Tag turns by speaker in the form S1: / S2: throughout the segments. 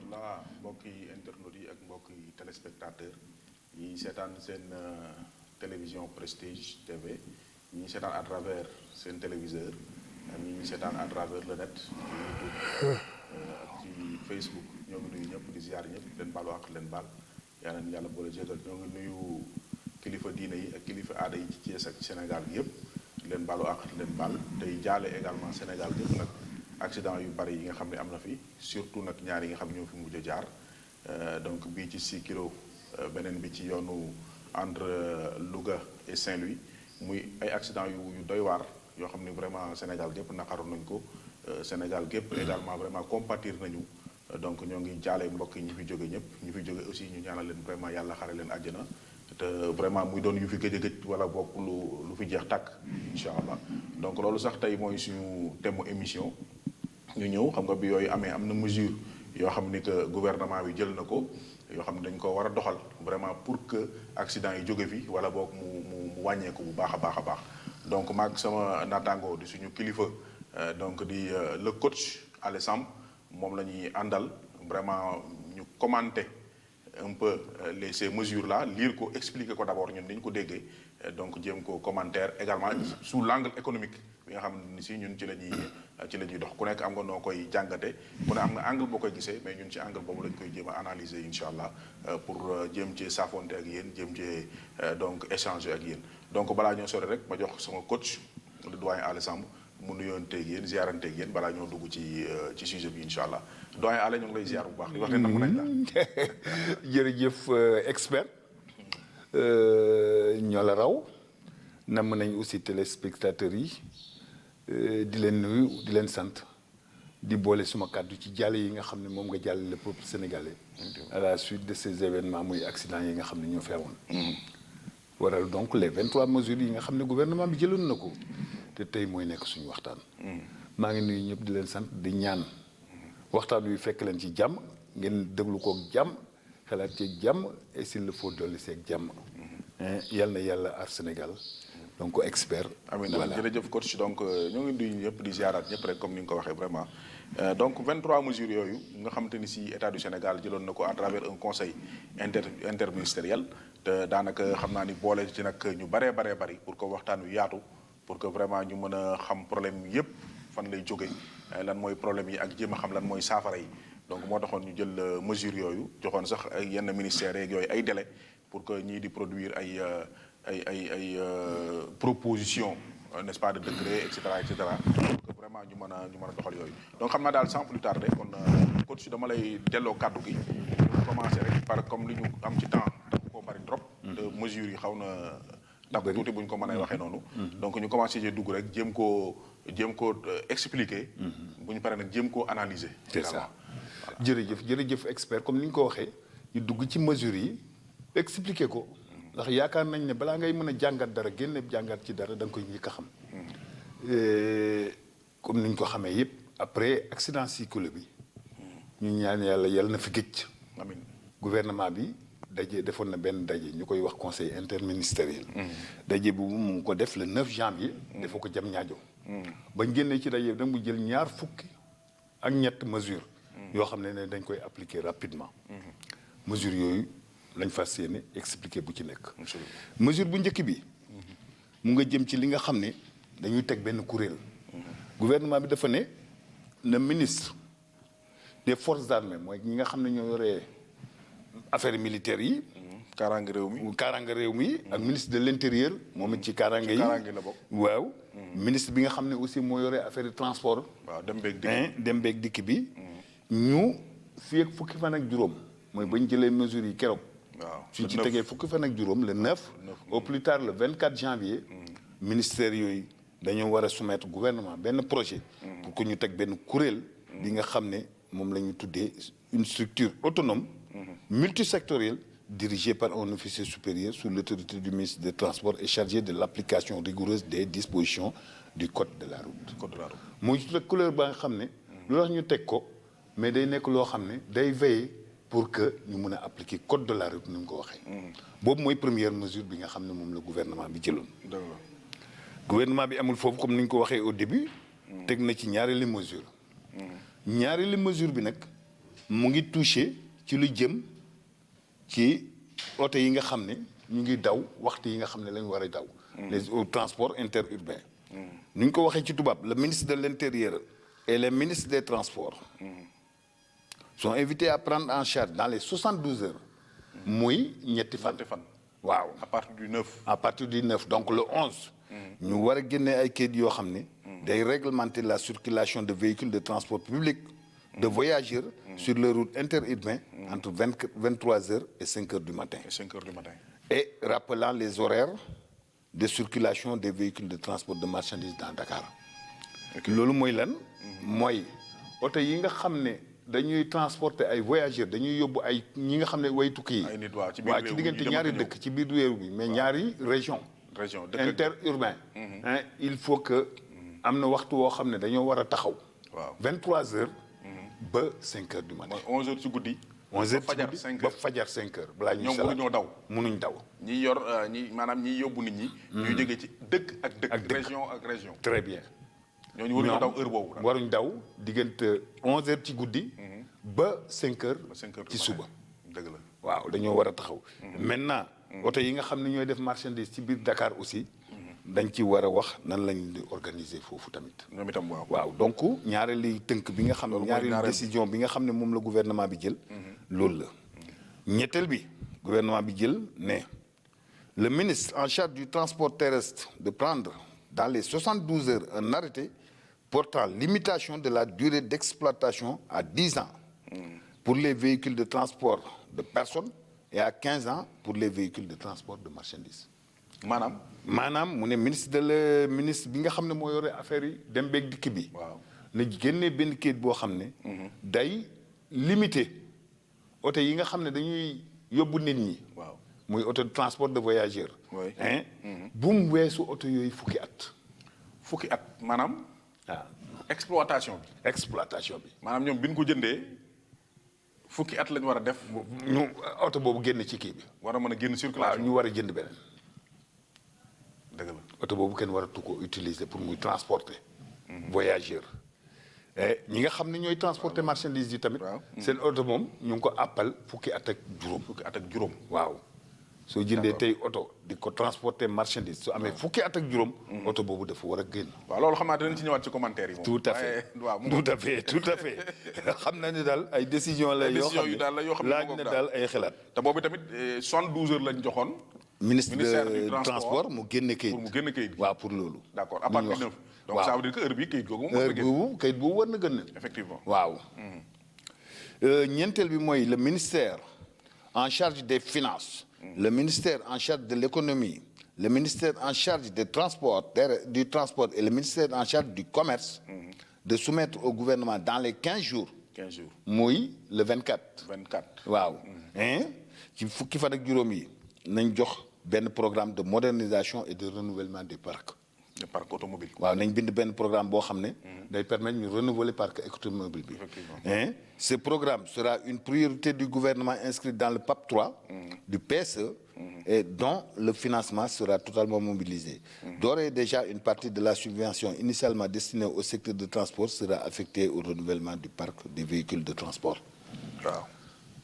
S1: rahmatullah mbokki internautes yi ak mbokki téléspectateur yi seetaan seen télévision Prestige TV ñi seetaan à travers seen téléviseur ñi seetaan à travers le net ci YouTube ak ci Facebook ñoo ngi nuyu ñëpp di ziar ñëpp leen baalu ak leen baal yal na yàlla boole jégal ñoo ngi nuyu kilifa diine yi ak kilifa aada yi ci Thiès ak Sénégal gi yëpp leen baalu ak leen baal tey jaale également Sénégal gépp nag accident yu bari yi nga xam ne am na fi surtout nag ñaar yi nga xam ne ñoo fi mujj a jaar donc bii ci 6 kilos beneen bi ci yoonu entre Louga et Saint-Louis muy ay accident yu doy waar yoo xam ne vraiment Sénégal gépp naqaru nañ ko Sénégal gépp également vraiment compatir nañu donc ñoo ngi jaale mbokk yi ñu fi jóge ñëpp ñu fi jóge aussi ñu ñaanal leen vraiment yàlla xare leen àjjana te vraiment muy doon yu fi gëj a gëj wala bokk lu fi jeex tàkk incha allah donc loolu sax tey mooy suñu thème émission ñu ñëw xam nga bi yooyu amee am na mesure yoo xam ni que gouvernement bi jël na ko yoo xam ne dañ ko war a doxal vraiment pour que accident yi jóge fi wala boog mu wàññeeku bu baax a baax a baax donc maag sama naataango di suñu kilifa donc di le coach Alé Samb moom la ñuy àndal vraiment ñu commenter un peu ces mesures là lire ko expliquer ko d'abord ñun dañu ko déggee donc jéem ko commentaire également sous l'angle économique bi nga xam ne si ñun ci la ñuy dox ku nekk am nga noo koy jàngate ku ne am nga angle boo koy gisee mais ñun ci angle boobu lañ koy jéem a analyser incha allah pour jéem cee saafonte ak yéen jéem cee donc échanger ak yéen donc balaa ñoo sori rek ma jox sama coach le doyen Alé Samb mu nuyoonteeg yéen ziaranteeg yéen balaa ñoo dugg ci sujet bi incha allah doyen Alé ñu ngi lay ziar bu baax di wax ne namm nañ la.
S2: jërëjëf expert ñoo la raw namm nañ aussi téléspectateurs yi di leen nuyu di leen sant di boole suma kàddu ci jàll yi nga xam ne moom nga jàll le peuple sénégalais à la suite de ces événements muy accident yi nga xam ne ñoo feewoon waral donc les 23 mesures yi nga xam ne gouvernement bi jëloon na ko te tey mooy nekk suñu waxtaan maa ngi nuyu ñëpp di leen sant di ñaan waxtaan wi fekk leen ci jàmm ngeen déglu kook jàmm xalaat ci jàmm et s'il le faut dolli seeg jàmm yal na yàlla aar Sénégal donc expert
S1: amiin jërëjëf coach donc ñoo ngi nuyu ñëpp di ziaraat ñëpp rek comme ni nga ko waxee vraiment donc 23 mesures yooyu nga xamante ni si état du Sénégal jëloon na ko à travers un conseil interministériel te daanaka xam naa ni boole ci nag ñu baree bari pour que waxtaan wi yaatu pour que vraiment ñu mën a xam problème yépp fan lay jóge lan mooy problème yi ak jéem a xam lan mooy saafara yi donc moo taxoon ñu jël mesures yooyu joxoon sax ay yenn ministères yeeg yooyu ay délai pour que ñii di produire ay proposition n'est-ce pas de décret et cetera pour que vraiment ñu mën a doxal yooyu donc xam naa daal sans plus tarder kon coach dama lay delloo kàddu gi ñu commencer rek par comme li ñu am ci temps tax koo bari trop te mesures yi xaw na takku tuuti bu ñu ko mën a waxee noonu donc ñu commencé ci dugg rek jéem koo expliquer bu ñu paree nag jéem koo analyser
S2: c'est ça jërëjëf expert comme ni ñu ko waxee ñu dugg ci mesures yi expliquer ko ndax yaakaar nañ ne balaa ngay mën a jàngat dara génne jàngat ci dara da nga koy njëkk a xam comme ni ñu ko xamee yépp après accident cyclo bi ñu ñaan yàlla na fi gëj
S1: amiin
S2: gouvernement bi defoon na benn daje ñu koy wax conseil interministériel daje bu mu ko def le 9 janvier dafa ko jam ñaajo bañ génnee ci daje bi nag mu jël ñaar fukki ak ñett mesure yoo xam ne dañ koy appliquer rapidement mesure yooyu lañ fas yéene expliquer bu ci nekk mesure bu njëkk bi mu nga jëm ci li nga xam ne dañuy teg benn kuréel gouvernement bi dafa ne na ministre des forces armées mooy ñi nga xam ne ñoo yoree affaires militaires yi
S1: kaaraange réew mi
S2: ak ministre de l'intérieur moom it ci kaaraange yi
S1: la bokk
S2: waaw ministre bi nga xam ne aussi moo yoree affaire transport
S1: waaw dem beeg dikk
S2: bi ñu fii ak fukki fan ak juróom mooy bañ jëlee mesures yi keroog
S1: waaw
S2: suñ ci tegee fukki fan ak juróom le 9 au plus tard le 24 janvier ministère yooyu dañoo war a soumettre gouvernement benn projet pour que ñu teg benn kuréel bi nga xam ne moom la ñu tuddee une structure autonome multisectorielle dirigée par un officier supérieur sous l'autorité du ministre des Transports et chargé de l'application rigoureuse des dispositions du code de la route muy couleur ba nga xam ne lu tax ñu teg ko mais day nekk loo xam ne day veiller pour que ñu mën a appliquer code de la route ni mu ko waxee boobu mooy première mesure bi nga xam ne moom la gouvernement bi jëloon gouvernement bi amul foofu comme ni ñu ko waxee au début teg na ci ñaareelu mesure bi nag mu ngi touché ci lu jëm ci oto yi nga xam ne ñu ngi daw waxtu yi nga xam ne lañu war a daw. les transports interurbains. nu ñu ko waxee ci tubaab le ministre de l'Intérieur et les ministres des Transports. sont invités à prendre en charge dans les 72 heures. muy ñetti fan. waaw
S1: à partir du 9.
S2: à partir du 9 donc le 11. ñu war a génne ay kayit yoo xam ne. day réglementer la circulation de véhicules de transport public. de voyageurs. sur les routes interurbaines. entre 23 heures et 5 heures du matin. Et rappelant les horaires de circulation des véhicules de transport de marchandises dans Dakar. loolu mooy lan. mooy oto yi nga xam ne dañuy transporter ay voyageurs dañuy yóbbu ay ñi nga xam ne way tukki yi.
S1: ay nit waaw
S2: ci diggante ñaari dëkk ci biir réew bi mais ñaari région interurbain. il faut que am na waxtu woo xam ne dañoo war a taxaw.
S1: waaw
S2: 23 heures. ba 5 heures du matin.
S1: mooy 11 heures ci guddi.
S2: 11 heures ci guddi ba fajar 5 heures. balaa ñuy salaat
S1: ñoom mënuñoo daw.
S2: mënuñ daw.
S1: ñi yor maanaam ñi yóbbu nit ñi. ñuy jógee ci dëkk ak dëkk. région ak région.
S2: très bien.
S1: ñooñu waruñoo daw heure boobu.
S2: waruñ daw diggante 11 heures ci guddi. ba 5 heures. ci suba.
S1: dëgg la
S2: waaw dañoo war a taxaw. maintenant oto yi nga xam ne ñooy def marchandise ci biir Dakar aussi. dañ ci war a wax nan lañ di organiser foofu tamit.
S1: ñoom itam waaw.
S2: waaw donc ñaareelu tënk bi nga xam ne ñaareelu décision bi nga xam ne moom la gouvernement bi jël. loolu la. ñetteel bi gouvernement bi jël ne le ministre en charge du transport terrestre de prendre dans les 72 heures un arrêté portant limitation de la durée d'exploitation à 10 ans pour les véhicules de transport de personnes et à 15 ans pour les véhicules de transport de marchandises. maanaam mu ne ministre bi nga xam ne moo yore affaire yi dem beeg dikk bi.
S1: waaw
S2: na génnee benn kayit boo xam ne. day limité oto yi nga xam ne dañuy yóbbu nit ñi.
S1: waaw
S2: muy oto de transport de voyageurs.
S1: oui
S2: bu mu weesu oto yooyu fukki at.
S1: fukki at maanaam.
S2: waaw
S1: exploitation bi.
S2: exploitation bi.
S1: maanaam ñoom bi ñu ko jëndee fukki at lañ war a def.
S2: ñu oto boobu génn ci kii bi.
S1: war a mën a génn circulation.
S2: waaw ñu war a jënd beneen.
S1: dëgg la
S2: oto boobu kenn waratu ko utiliser pour muy transporter. voyageur. ñi nga xam ne ñooy transporter marchandise yi tamit. seen oto moom ñu ngi ko àppal fukki at ak juróom.
S1: fukki at ak juróom.
S2: waaw soo jëndee tey oto di ko transporter marchandise su amee fukki at ak juróom. oto boobu dafa war a génn.
S1: waaw loolu xam naa dinañ ci ñëwaat ci commentaire yi moom.
S2: tout à fait tout à fait xam na ni daal ay décision la yoo xam ne laaj na daal ay xalaat.
S1: te boobu tamit 72 heures lañ joxoon.
S2: ministre du transport mu génne kayit.
S1: pour mu génne kayit.
S2: waaw pour loolu.
S1: d'accord à partir du 9. donc ça veut dire que heure bii kayit googu moom.
S2: heure boobu kayit boobu war na gën.
S1: effectivement
S2: waaw. ñeenteel bi mooy le ministère en charge des finances. le ministère en charge de l'économie. le ministère en charge des transports du transport et le ministère en charge du commerce. de soumettre au gouvernement dans les 15 jours.
S1: 15 jours
S2: muy le 24.
S1: 24
S2: waaw. ci fukki fan ak juróom yi nañ jox benn programme de modernisation et de renouvellement des parcs.
S1: des parcs automobiles.
S2: waaw nañ bind benn programme boo xam ne. day permettre ñu renouveler parc automobile bi.
S1: effectivement
S2: ce programme sera une priorité du gouvernement inscrite dans le PAP 3. du PSE. et dont le financement sera totalement mobilisé. D'ores et déjà une partie de la subvention initialement destinée au secteur de transport sera affectée au renouvellement du parc des véhicules de transport.
S1: waaw.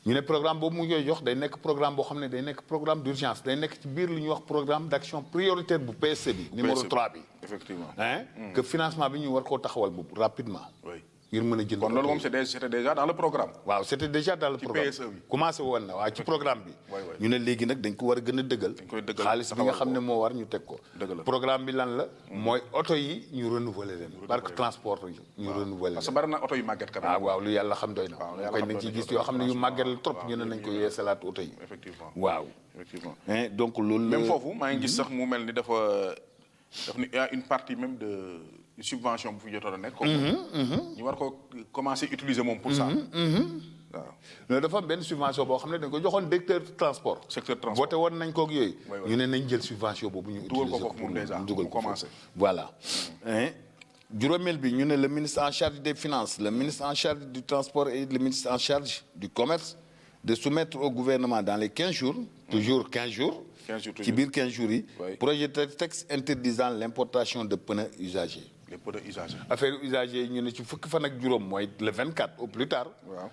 S2: ñu ne programme boobu mu ngi jox day nekk programme boo xam ne day nekk programme d'urgence day nekk ci biir lu ñuy wax programme d'action prioritaire bu PSE bi. numéro 3 bi.
S1: effectivement.
S2: que financement bi ñu war koo taxawal boobu rapidement.
S1: oui
S2: ngir mën a jënd.
S1: kon loolu moom c'était déjà dans le programme.
S2: waaw c'était déjà dans le programme
S1: PSE bi.
S2: commencé woon na waaw ci programme bi. ñu ne léegi nag dañ ko war a gën a dëggal.
S1: dañ koy dëggal
S2: xaalis bi nga xam ne moo war ñu teg ko.
S1: dëgg la
S2: programme bi lan la. mooy oto yi ñu renouveler leen. parc transport yi ñu renouveler leen.
S1: parce que bari na oto yu màgget quand même.
S2: waaw lu yàlla xam doy na.
S1: waaw
S2: yàlla xam doy na koy nañ ci gis yoo xam ne yu màgget la trop ñu ne nañ ko yeesalaat oto yi.
S1: effectivement
S2: waaw.
S1: effectivement
S2: donc loolu.
S1: même foofu maa ngi gis sax mu mel ni dafa ni y a une partie même de subvention bu fi jotoon a nekk. ñu war ko commencer utiliser moom pour ça. waaw
S2: loolu dafa am benn subvention boo xam ne dañ ko joxoon directeur transport.
S1: secteur transport
S2: voté woon nañ koog yooyu. ñu ne nañ jël subvention boobu ñu.
S1: dugal ko foofu moom déjà
S2: dugal ko
S1: commencé.
S2: voilà. juróomeel bi ñu ne le ministre en charge des finances le ministre en charge du transport et le ministre en charge du commerce de soumettre au gouvernement dans les 15 jours. toujours 15 jours.
S1: 15 jours
S2: ci biir 15 jours yi. projet de texte interdisant l'importation de pneus usagés.
S1: les pneu usagé.
S2: affaire usagé yi ñu ne ci fukki fan ak juróom mooy le 24 au plus tard.
S1: waaw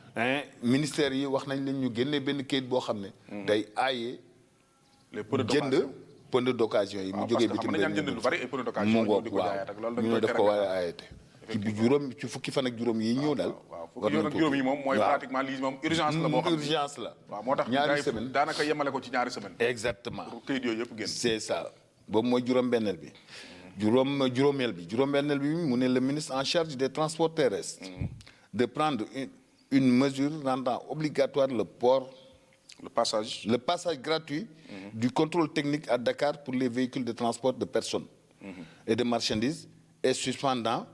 S2: ministère yi wax nañ leen ñu génnee benn kayit boo xam ne. day aaye.
S1: les pneus
S2: jënd
S1: d'occasion
S2: pneu d'occasion yi. mu jógee bitim réew
S1: jënd lu bari ay pneu d'occasion
S2: mu ngoog
S1: di ko
S2: waaw
S1: jaayaat ak loolu
S2: ñu ne def ko war a aayate. ci fukki fan ak juróom yi ñëw daal.
S1: waaw fukki fan ak juróom yi moom mooy pratiquement lii moom urgence la boo xam
S2: urgence la.
S1: waaw moo tax
S2: ñaari semaine
S1: daanaka yemale ko ci ñaari semaine
S2: exactement
S1: pour këyit yooyu yëpp génn.
S2: c'est ça boobu mooy juróom-benneel bi. juróomeel bi mu ne le ministre en charge des transports terrestres. de prendre une mesure rendant obligatoire le passage gratuit du contrôle technique à Dakar pour les véhicules de transport de personnes et de marchandises et suspendant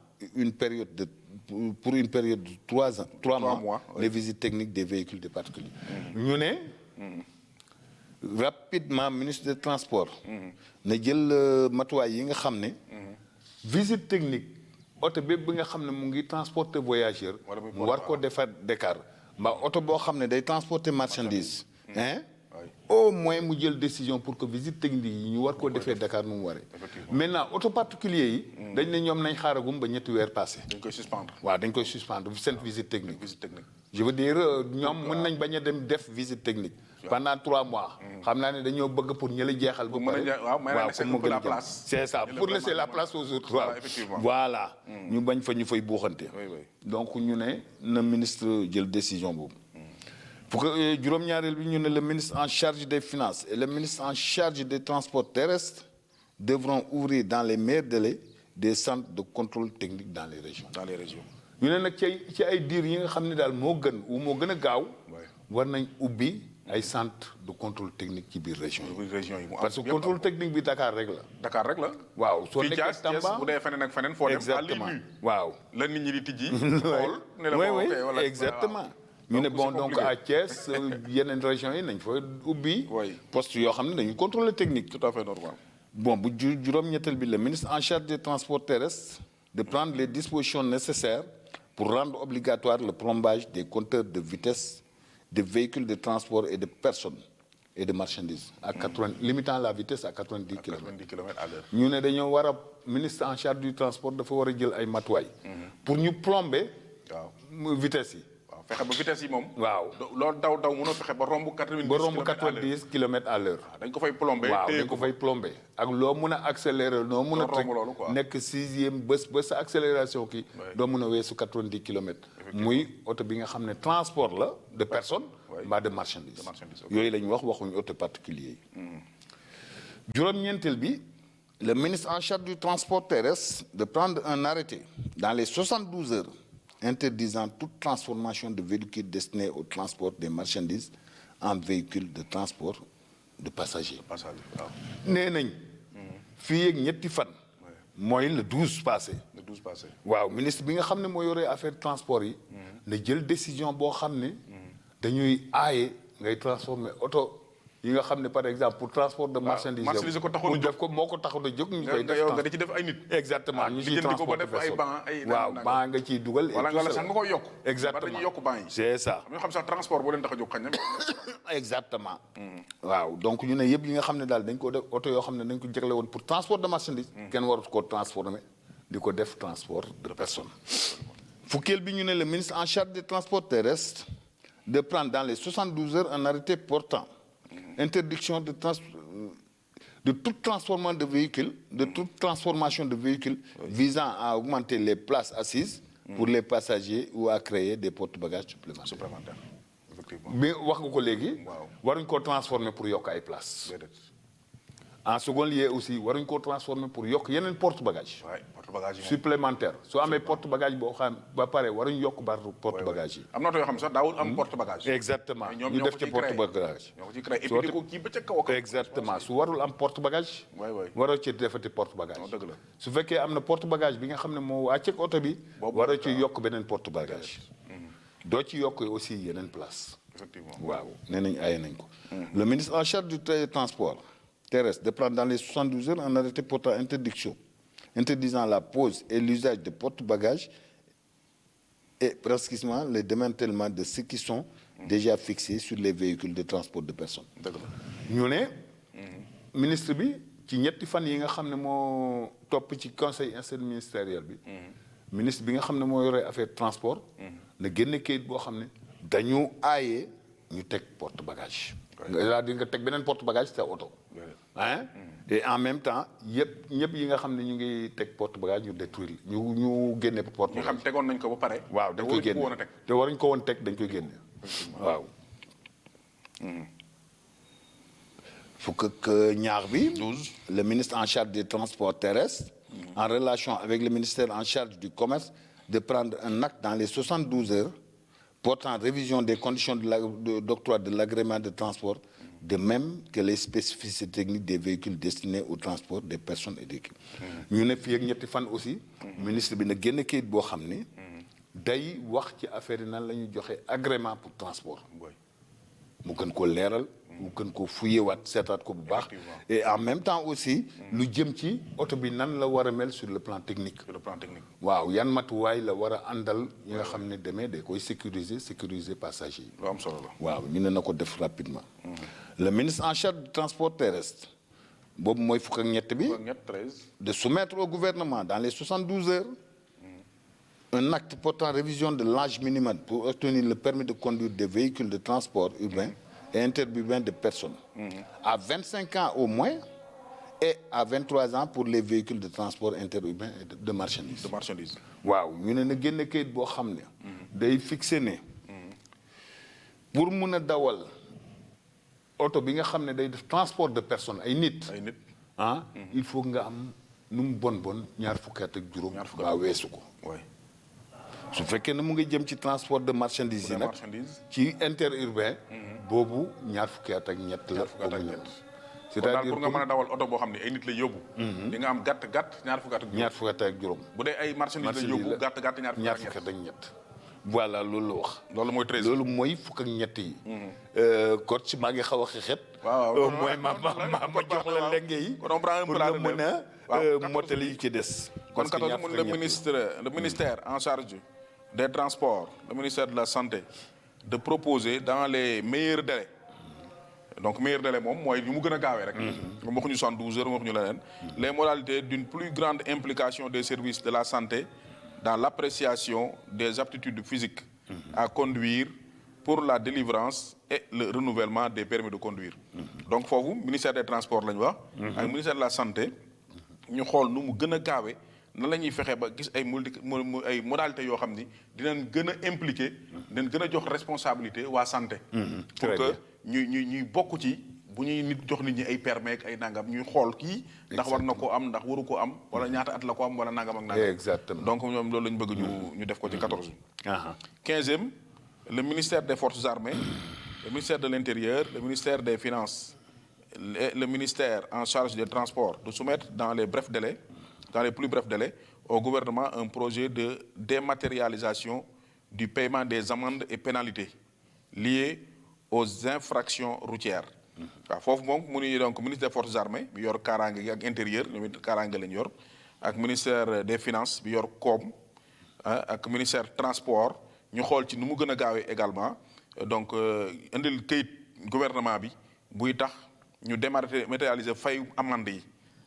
S2: pour une période de 3 mois les visites techniques des véhicules de particuliers. ñu ne rapidement ministre des transports na jël matuwaay yi nga xam ne visite technique oto bépp bi nga xam ne mu ngi transporter voyageur mu war koo defar Dakar mbaa oto boo xam ne day transporter marchandise au moins mu jël décision pour que visite technique yi ñu war koo defee Dakar nu mu waree. maintenant auto particulier yi. dañ ne ñoom nañ xaaragum ba ñetti weer passé.
S1: dañ koy suspendre.
S2: waaw dañ koy suspendre seen visite technique. je veux dire ñoom mën nañ bañ a dem def visite technique. pendant 3 mois. xam naa ne dañoo bëgg pour ñële jeexal. ba pare
S1: waaw pour
S2: mu la place. c'est ça pour laisser la place aux autres. waaw voilà. ñu bañ fa ñu fay buuxante. donc ñu ne na ministre jël décision boobu. pour que juróom-ñaareel bi ñu ne le ministre en charge des finances et le ministre en charge des transports terrestres devront ouvrir dans les meilleurs délais des centres de contrôle technique dans les régions. ñu ne nag ci ay diir yi nga xam ne daal moo gën a gaaw. war nañ ubbi ay centres de contrôle technique ci biir région yi. parce que contrôle technique bi Dakar rek la. waaw soo nekkee Tamba
S1: bu dee feneen ak feneen foo dem.
S2: exactement waaw.
S1: la nit ñi di tijji. xool ne la
S2: oui exactement. ñu ne bon donc à Thiès yeneen régions yi nañ fa ubbi. poste yoo xam ne dañuy contrôler technique.
S1: tout à fait normal.
S2: bon bu juróom-ñetteel bi le ministre en charge des transports terrestres de prendre les dispositions nécessaires pour rendre obligatoire le plombage des compteurs de vitesse des véhicules de transport et de personnes et de marchandises à 80 limitant la vitesse à 90 kilomètres
S1: à l'heure.
S2: ñu ne dañoo war a ministre en charge du transport dafa war a jël ay matuwaay. pour ñu plomber. vitesse yi.
S1: fexe ba vitesse yi moom.
S2: waaw
S1: loolu daw mënoo fexe ba romb
S2: 90 kilomètres à l'heure.
S1: dañ ko fay plombé.
S2: waaw dañ ko fay plombé ak loo mun a accélérer noo mun a teg nekk 6e ba sa accélération kii. doo mun a weesu 90 kilomètres. muy oto bi nga xam ne transport la de personne. mbaa de marchandise. yooyu la ñu waxuñu oto particulier yi. juróom-ñeenteel bi le ministre en charge du transport terrestre de prendre un arrêté dans les 72 heures. interdisant toute transformation de véhicules destinés au transport des marchandises en véhicules de transport de passagers. nee nañ. fii ak ñetti fan. mooy le 12 passé. waaw ministre bi nga xam ne moo yore affaire transport yi. na jël décision boo xam ne. dañuy aaye ngay transformer oto yi nga xam ne par exemple pour transport de marchandise.
S1: marchandise ko taxoon a jóg
S2: ko moo ko taxoon a jóg. ñu koy def
S1: nga ci def ay nit.
S2: exactement ñu ciy transporter waaw banc nga ciy dugal.
S1: wala sax nga koy yokk.
S2: exactement
S1: dañuy yokk banc yi.
S2: c'est ça.
S1: xam sax transport boo leen tax a jóg xañ na.
S2: exactement. waaw donc ñu ne yëpp yi nga xam ne daal dañ ko def oto yoo xam ne dañ ko jagle woon pour transport de marchandise. kenn warut koo transformer di ko def transport de personne. fukkeel bi ñu ne le ministre en charge des transports terrestres de prendre dans les 72 heures un arrêté portant interdiction de toute transformation de véhicules visant à augmenter les places assises pour les passagers ou à créer des porte-bagages supplémentaires. Effectivement. Mais wax nga ko léegi. waruñ koo transformer pour yokk ay places. en second lieu aussi waruñ koo transformer pour yokk yeneen porte-bagage. supplémentaire soo amee porte-bagage boo xam ba pare waruñ yokk porte-bagage yi.
S1: am na oto yoo xam sax daawul am porte-bagage.
S2: exactement ñu def ci porte-bagage.
S1: ñoo ko ci créé et puis ko kii ba ca kaw.
S2: exactement su warul am porte-bagage. waroo ci defati porte-bagage.
S1: dëgg la
S2: su fekkee am na porte-bagage bi nga xam ne moo wàcceeg oto bi. waroo ci yokk beneen porte-bagage. doo ci yokk aussi yeneen place.
S1: effectivement
S2: waaw nee nañ aaye nañ ko. le ministre en charge du transport terrestre de prendre dans les 72 heures un arrêté portant interdiction interdisant la pose et l'usage de porte-bagages et prescrivant le démantèlement de ceux qui sont déjà fixés sur les véhicules de transport de personnes. ñu ne ministre bi ci ñetti fan yi nga xam ne moo topp ci conseil interministériel bi. ministre bi nga xam ne moo yore affaire transport. na génne kayit boo xam ne dañu aaye ñu teg porte bagage. c'est-à-dire nga teg beneen porte bagage sa oto. hein et en même temps ñëpp yi nga xam ne ñu ngi teg porte bagage ñu détruire ñu génne porte bagage.
S1: ñu xam tegoon nañ ko ba pare.
S2: waaw dañ koy génne te waruñ ko woon teg dañ koy génne. waaw. fukk ak ñaar bi. 12. Le ministre en charge des transports terrestres. En relation avec le ministère en charge du commerce, de prendre un acte dans les 72 heures portant révision des conditions d'octroi de l'agrément de transport, de même que les spécificités techniques des véhicules destinés au transport des personnes et des équipes. ñu ne fii ak ñetti fan aussi. ministre bi na génn kayit boo xam ni. day wax ci affaire yi nan la ñuy joxe agrément pour transport. mu gën koo leeral. mu gën ko fuyewaat seetaat ko bu baax. et en même temps aussi. lu jëm ci oto bi nan la war a mel sur le plan technique.
S1: sur le plan technique.
S2: waaw yan matuwaay la war a àndal yi nga xam ne demee day koy sécuriser passagers yi.
S1: lu am solo la.
S2: waaw ñu ne na ko def rapidement. le ministre en charge du transport terrestre. boobu mooy fukk ak ñett bi.
S1: 13.
S2: de soumettre au gouvernement dans les 72 heures. un acte portant révision de l'âge minimum pour obtenir le permis de conduire des véhicules de transport urbain. et interurbain de personnes. À 25 ans au moins et à 23 ans pour les véhicules de transport interurbain et de marchandises.
S1: de marchandises.
S2: waaw ñu ne na génn kayit boo xam ne. day fixé ne. pour mun a dawal oto bi nga xam ne day def transport de personnes ay nit. ah il faut nga am nu mu bon ñaar fukki at ak juróom. waa weesu ko. su fekkee ne mu ngi jëm ci transport de marchandise yi nag ci interurbain. boobu ñaar fukki at ak ñett la. c'est-à-dire
S1: pour nga mën a dawal oto boo xam ne ay nit lay yóbbu. di nga am gàtt ñaar fukki at ak juróom. bu dee ay marchandise lay yóbbu gàtt ñaar fukki at ak ñett.
S2: voilà loolu la wax.
S1: loolu mooy 13.
S2: loolu mooy fukk ak ñett yi. coach maa ngi xaw a xexet.
S1: waaw
S2: mooy ma jox la lenge yi.
S1: kon on prend un peu la
S2: pour nga mën a mottali yi ci des.
S1: kon 14 mun le ministère en charge des transports le ministère de la santé de proposer dans les meilleurs délais. donc meilleur délai moom mooy ñu mu gën a gaawee rek. moom waxuñu 72 heures waxuñu leneen. les modalités d'une plus grande implication des services de la santé dans l'appréciation des aptitudes physiques à conduire pour la délivrance et le renouvellement des permis de conduire. donc foofu ministère des transports la ñu wax. ak ministère de la santé ñu xool nu mu gën a gaawee nan la ñuy fexe ba gis ay modalités yoo xam ni dinañ gën a impliqué. dinañ gën a jox responsabilité waa santé. pour que ñuy bokk ci bu ñuy nit jox nit ñi ay permis ak ay nangam ñuy xool kii. ndax war na ko am ndax waru ko am wala ñaata at la ko am wala nangam ak nangam.
S2: exactement
S1: donc ñoom loolu la ñu bëgg ñu def ko ci 14. 15e le ministère des forces armées le ministère de l'intérieur le ministère des finances et le ministère en charge des transports de soumettre dans les plus brefs délais au gouvernement un projet de dématérialisation du paiement des amendes et pénalités liées aux infractions routières. waaw foofu moom mu ni donc ministre des forces armées bi yor kaaraange gi ak intérieur ñoom it kaaraange lañ yor ak ministère des finances bi yor koom ak ministère transport ñu xool ci nu mu gën a gaawee également donc indil këyit gouvernement bi buy tax ñu dématérialiser fay amende yi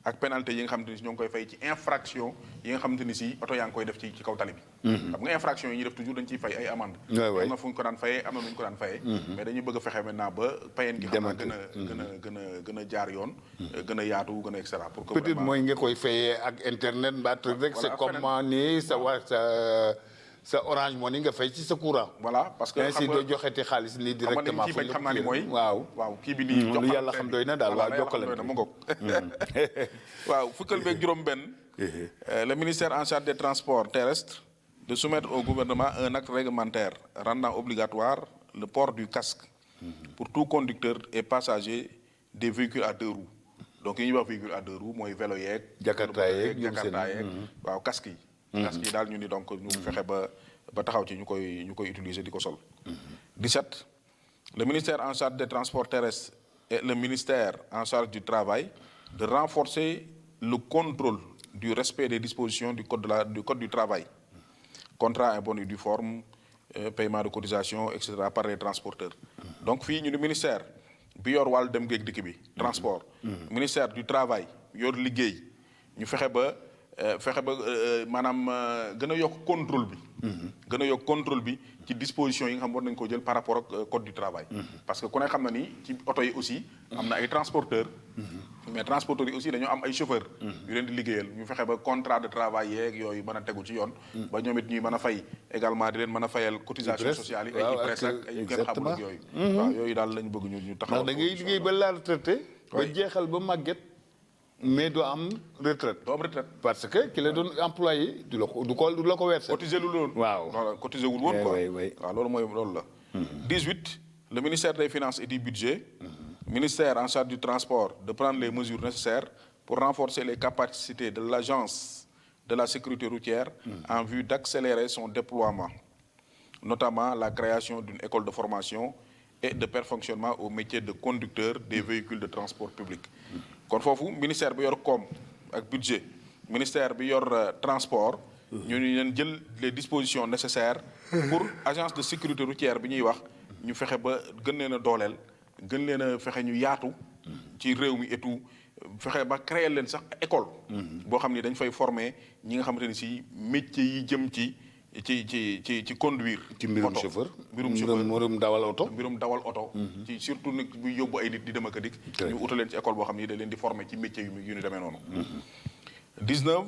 S1: ak pénalité yi nga xamante ni si ñoo ngi koy fay ci infraction yi nga xamante ni si oto yaa ngi koy def ci kaw tali bi. xam nga infraction yi ñuy def toujours dañ ciy fay ay amende. am na fu ñu ko daan fayee am na nu ñu ko daan fayee. mais dañuy bëgg a fexe maintenant ba payen gi xam naa gën a jaar yoon. gën a yaatu gën a et cetera pour que
S2: peut-être mooy nga koy fayee ak internet mbaa truc rek c'est comme ni sa Orange Money nga fay ci sa courant.
S1: voilà parce que
S2: ainsi doo joxeti xaalis nii directement.
S1: xam naa ni mooy
S2: waaw
S1: kii bi nii jox
S2: lu yàlla xam doy na daal waaw jokkalante
S1: mu ngoog waaw fukkal beeg juróom-benn. le ministère en charge des transports terrestres de soumettre au gouvernement un acte réglementaire rendant obligatoire le port du casque pour tout conducteur et passager des véhicules à deux roues. donc yi ñuy wax véhicule à deux roues mooy vélo yeeg.
S2: jakarta yeeg
S1: waaw casque yi. casque yi daal ñu ni donc ñu fexe ba taxaw ci ñu koy utiliser di ko sol. 17 le ministère en charge des transports terrestres et le ministère en charge du travail de renforcer le contrôle du respect des dispositions du code du travail contrat et bonne et due forme paiement de cotisation et cetera par les transporteurs. donc fii ñu ni ministère bi yor wàllu dem géeg dikk bi transport. ministère du travail yor liggéey ñu fexe ba maanaam gën a yokk contrôle bi. gën a yokk contrôle bi ci disposition yi nga xam war nañu ko jël par rapport ak code du travail. parce que ku ne xam na ni ci oto yi aussi am na ay transporteurs. mais transporteurs yi aussi dañoo am ay chauffeurs. yu leen di liggéeyal ñu fexe ba contrat de travail yeeg yooyu mën a tegu ci yoon. ba ñoom it ñuy mën a fay également di leen mën a fayal cotisation sociale yi. ay IPRES ak ay yu kenn xamul ak yooyu. waaw yooyu daal lañ bëgg ñu taxawal.
S2: ndax da ngay liggéey ba la retraité. ba jeexal ba màgget. mais doo am retraite.
S1: doo am retraite
S2: parce que ki la doon employé du la ko versé.
S1: cotisé lu loon.
S2: waaw
S1: voilà cotisé wul woon quoi.
S2: oui.
S1: waaw loolu la. 18 le ministère des finances et du budget. ministère en charge du transport de prendre les mesures nécessaires pour renforcer les capacités de l'agence de la sécurité routière. En vue d'accélérer son déploiement, notamment la création d'une école de formation et de perfectionnement au métier de conducteur des véhicules de transport public. kon foofu ministère bi yor koom ak budget ministère bi yor transport. ñu leen jël les dispositions nécessaires pour agence de sécurité routière bi ñuy wax ñu fexe ba gën leen a dooleel gën leen a fexe ñu yaatu. ci réew mi et tout fexe ba créer leen sax école. boo xam ni dañ fay former ñi nga xamante ni si métier yi jëm ci conduire.
S2: ci mbirum chauffeur
S1: mbirum
S2: dawal oto.
S1: mbirum dawal oto. ci surtout nag buy yóbbu ay nit di dem ak a dikk. ñu utal leen ci école boo xam ni da leen di former ci métier yu ñu demee noonu. 19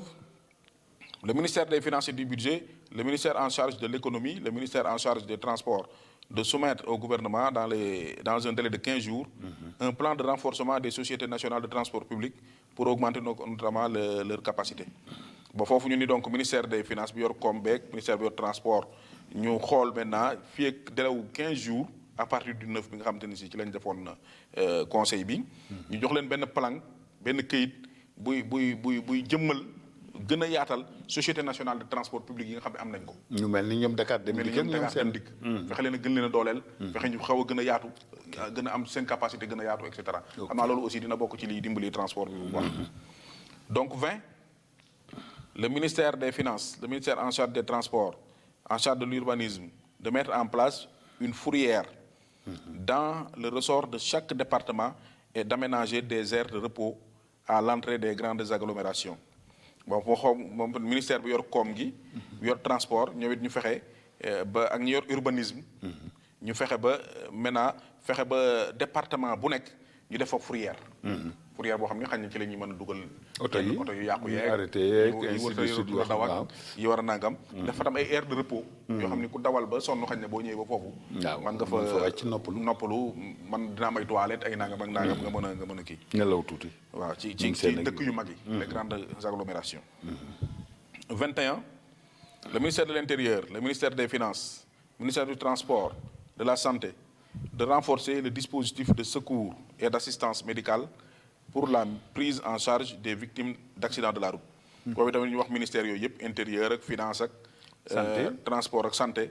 S1: le ministère des finances et du budget le ministère en charge de l'économie le ministère en charge des transports de soumettre au gouvernement dans un délai de 15 jours. un plan de renforcement des sociétés nationales de transport public pour augmenter notamment leur capacité. ba foofu ñu ni donc ministère des finances bi yor koom beeg ministère bi yor transport ñu xool maintenant fii ak délai wu 15 jours à partir du 9 bi nga xamante ni si ci lañ defoon conseil bi. ñu jox leen benn plan benn këyit buy jëmmal gën a yaatal société nationale de transport public yi nga xam ne am nañ ko.
S2: ñu mel ni ñoom Dakar Dem Dikk ñoom seen
S1: dikk. fexe leen a gën leen a dooleel. fexe ñu xaw a gën a yaatu gën a am seen capacité gën a yaatu et cetera. xam naa loolu aussi dina bokk ci liy dimbali transport bi bu baax. donc 20. le ministère des Finances, le ministère en charge des Transports, en charge de l'urbanisme, de mettre en place une fourrière dans le ressort de chaque département et d'aménager des aires de repos à l'entrée des grandes agglomérations. Bon, moom ministère bi yor koom gi, yor transport, ñoom it ñu fexe ba ak ñu yor urbanisme. ñu fexe ba maintenant fexe ba département bu nekk ñu def fa fourrière. fourrière boo xam ne xañ na ci la ñuy mën a dugal. oto yu yàqu yeeg
S2: arrêté yeeg
S1: yi war a daw ak yi war a nangam. dafa tam ay aire de repos. yoo xam ne ku dawal ba sonn xañ na boo ñëwee ba foofu. man nga fa
S2: wàcc
S1: noppalu man dina am ay toilettes ay nangam ak nangam nga mën a kii.
S2: nelaw tuuti.
S1: waaw ci dëkk yu mag yi. les grandes agglomérations. 21 le ministère de l'Intérieur le ministère des Finances le ministère du Transport de la Santé de renforcer le dispositif de secours et d'assistance médicale pour la prise en charge des victimes d'accidents de la route. boobu tamit ñu wax ministère yooyu yëpp intérieur ak finance ak. transport ak santé.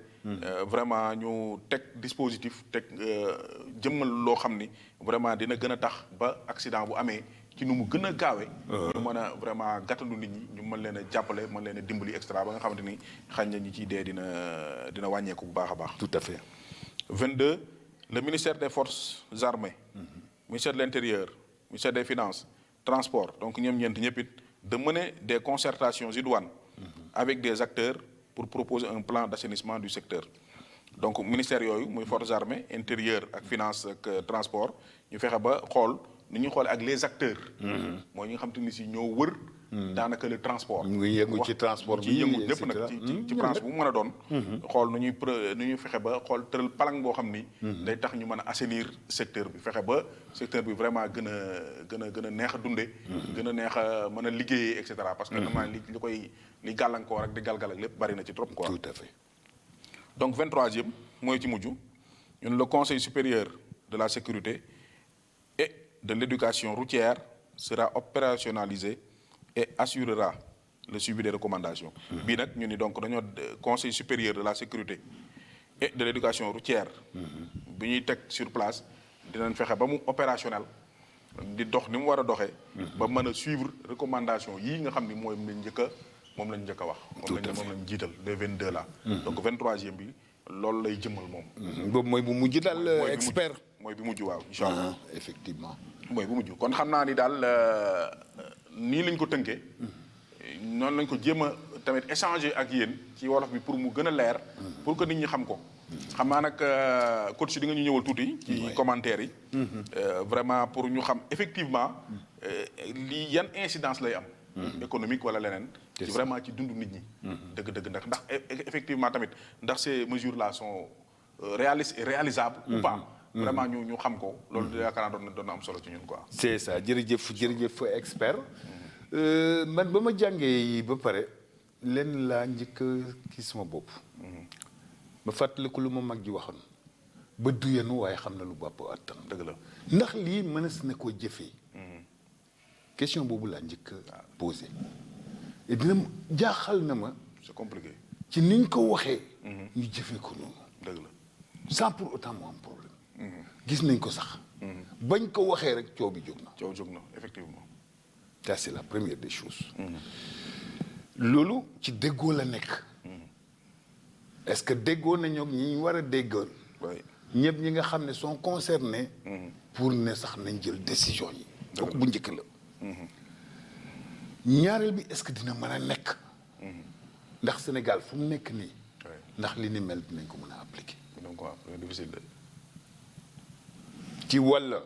S1: vraiment ñu teg dispositif teg jëmmal loo xam ni vraiment dina gën a tax ba accident bu amee ci nu mu gën a gaawee. ñu mën a vraiment gàttandu nit ñi ñu mën leen a jàppale mën leen a dimbali extra ba nga xamante ni xañ na ñi ciy dee dina wàññeeku bu baax a baax.
S2: tout à fait.
S1: 22 le ministère des forces armées. ministère de l'Intérieur. ministère des Finances, Transport, donc ñoom ñeent ñëpp it de mener des concertations idoines avec des acteurs pour proposer un plan d'assainissement du secteur. donc ministère yooyu muy Forces armées Intérieur ak Finance ak Transport ñu fexe ba xool ni ñuy xoole ak les acteurs. mooy ñi nga xam te ni si ñoo wër. daanaka le transport.
S2: mu ngi yëngu ci transport bi
S1: yëngu ñëpp nag ci branche bu mu mën a doon. xool nu ñuy fexe ba xool tëral palang boo xam ni. day tax ñu mën a assainir secteur bi fexe ba secteur bi vraiment gën a neex a dunde gën a neex a mën a liggéeyee et cetera parce que damaa li gàllankoor ak di galgal ak lépp bari na ci trop quoi.
S2: tout à fait.
S1: donc 23e mooy ci mujj ñun le conseil supérieur de la sécurité et de l'éducation routière sera opérationnalisé et assurera le suivi des recommandations. bii nag ñu ni donc dañoo conseil supérieur de la sécurité et de l'éducation routière. bi ñuy teg sur place dinañ fexe ba mu opérationnel di dox ni mu war a doxee. ba mën a suivre recommandation yii nga xam ni moom lañ njëkk a wax. moom lañ jiital les 22 là. donc 23e bi loolu lay jëmmal moom.
S2: boobu mooy bu mujj daal expert.
S1: mooy bi mujj waaw incha allah
S2: effectivement.
S1: mooy bu mujj kon xam naa ni daal nii lañ ko tënkee noonu lañ ko jéem a tamit échanger ak yéen ci wolof bi pour mu gën a leer pour que nit ñi xam ko xam naa nag coach di nga ñu ñëwal tuuti ci commentaires yi vraiment pour ñu xam effectivement lii yan incidence lay am économique wala leneen ci vraiment ci dundu nit ñi dëgg-dëgg ndax effectivement tamit ndax ces mesures là sont réalistes et réalisables ou pas vraiment ñu xam ko loolu yaakaar naa doon na am solo ci ñun quoi
S2: c'est ça jërëjëf expert man ba ma jàngee ba pare lenn laa njëkk kii sama bopp ma fàttaliku lu ma mag ji waxoon ba duyenu waaye xam na lu bàpp attan
S1: dëgg la
S2: ndax lii mënees na koo jëfee question boobu laa njëkk posé et dina jaaxal na ma
S1: c'est compliqué
S2: ci niñ ko waxee ñu jëfee ko noonu
S1: dëgg la
S2: sans pour autant mu am problème gis nañ ko sax bañ ko waxee rek coow bi jóg na
S1: effectivement
S2: ça c'est la première des choses loolu ci déggoo la nekk est-ce que déggoo nañoo ñi ñu war a déggoon ñëpp ñi nga xam ne sont concernés pour ne sax nañ jël décision yi donc bu njëkk la ñaareel bi est-ce que dina mën a nekk ndax Sénégal fu mu nekk nii ndax li ni mel dinañ ko mën a appliquer
S1: donc c'est difficile de
S2: ci wàll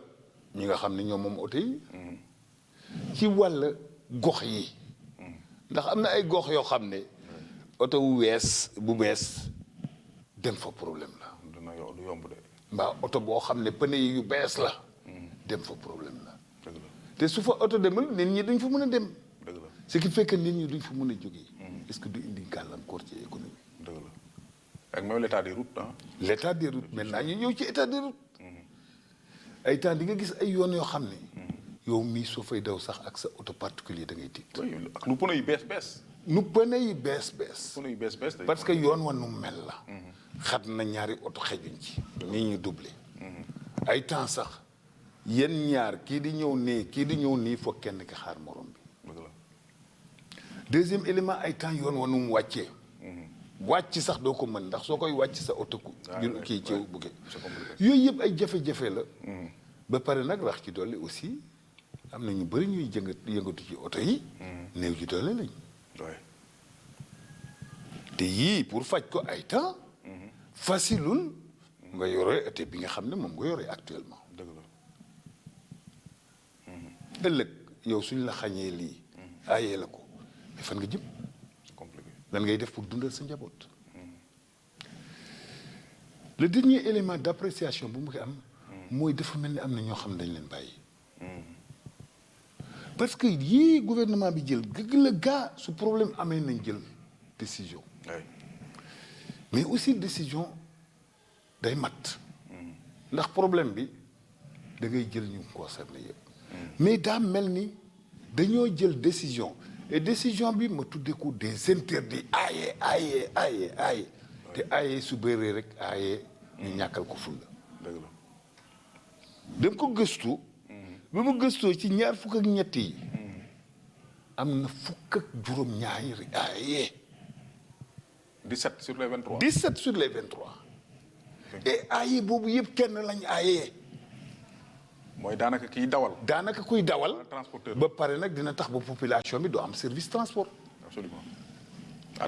S2: ñi nga xam ne ñoom moom oto yi ci wàll gox yi ndax am na ay gox yoo xam ne oto bu bees dem fa problème la
S1: dina du yomb de
S2: mbaa oto boo xam ne pneu yi yu bees la dem fa problème la
S1: dëgg la
S2: te su fa oto demul nit ñi duñ fa mën a dem
S1: dëgg la
S2: ce qui fait que nit ñi duñ fa mën a jógee est-ce que du indi gàllankoor ci économie
S1: dëgg la ak même l'état des routes
S2: l'état des routes maintenant ñu ñëw ci état des routes ay temps di nga gis ay yoon yoo xam ne yow mii soo fay daw sax ak sa auto particulier da ngay tiit
S1: ak lu pneu yu bees
S2: nu pneu yi bees
S1: pneu yu bees
S2: parce que yoon wa nu mel la xat na ñaari oto xejuñ ci nii ñu doublé ay temps sax yéen ñaar kii di ñëw nii kii di ñëw nii foog kenn ki xaar morom bi
S1: dëgg la
S2: deuxième élément ay temps yoon wa nu mu wàccee wàcc sax doo ko mën ndax soo koy wàcc sa oto kii ci bugge yooyu yëpp ay jafe-jafe la ba pare nag rax ci dolli aussi am na ñu bëri ñuy yëngatu ci oto yi néew ji doole lañ te yii pour faj ko ay temps facilul nga yore oto bi nga xam ne moom nga yore actuellement
S1: dëgg
S2: la ëllëg yow suñ la xañee lii aayee la ko mais fan nga jëm
S1: c'est compliqué
S2: lan ngay def pour dundal sa njaboot le dernier élément d'appréciation bu mu ko am mooy dafa mel ni am na ñoo xam ne dañ leen bàyyi parce que yii gouvernement bi jël gëgg la gaa su problème amee nañ jël décision mais aussi décision day mat ndax problème bi da ngay jël ñu concerné yëpp mais daa mel ni dañoo jël décision et décision bi ma tuddee ko des interdits aaye te aaye su bëree rek aaye ñu ñàkkal ko fulla
S1: dëgg la
S2: dem ko gëstu bi mu gëstoo ci ñaar fukk ak ñett yi am na fukk ak juróom ñaari aaye
S1: 17 sur les 23
S2: 17 sur les 23 et aaye boobu yëpp kenn lañ aaye
S1: mooy daanaka kiy dawal
S2: daanaka kuy dawal
S1: transporteur
S2: ba pare nag dina tax ba population bi doo am service transport
S1: absolument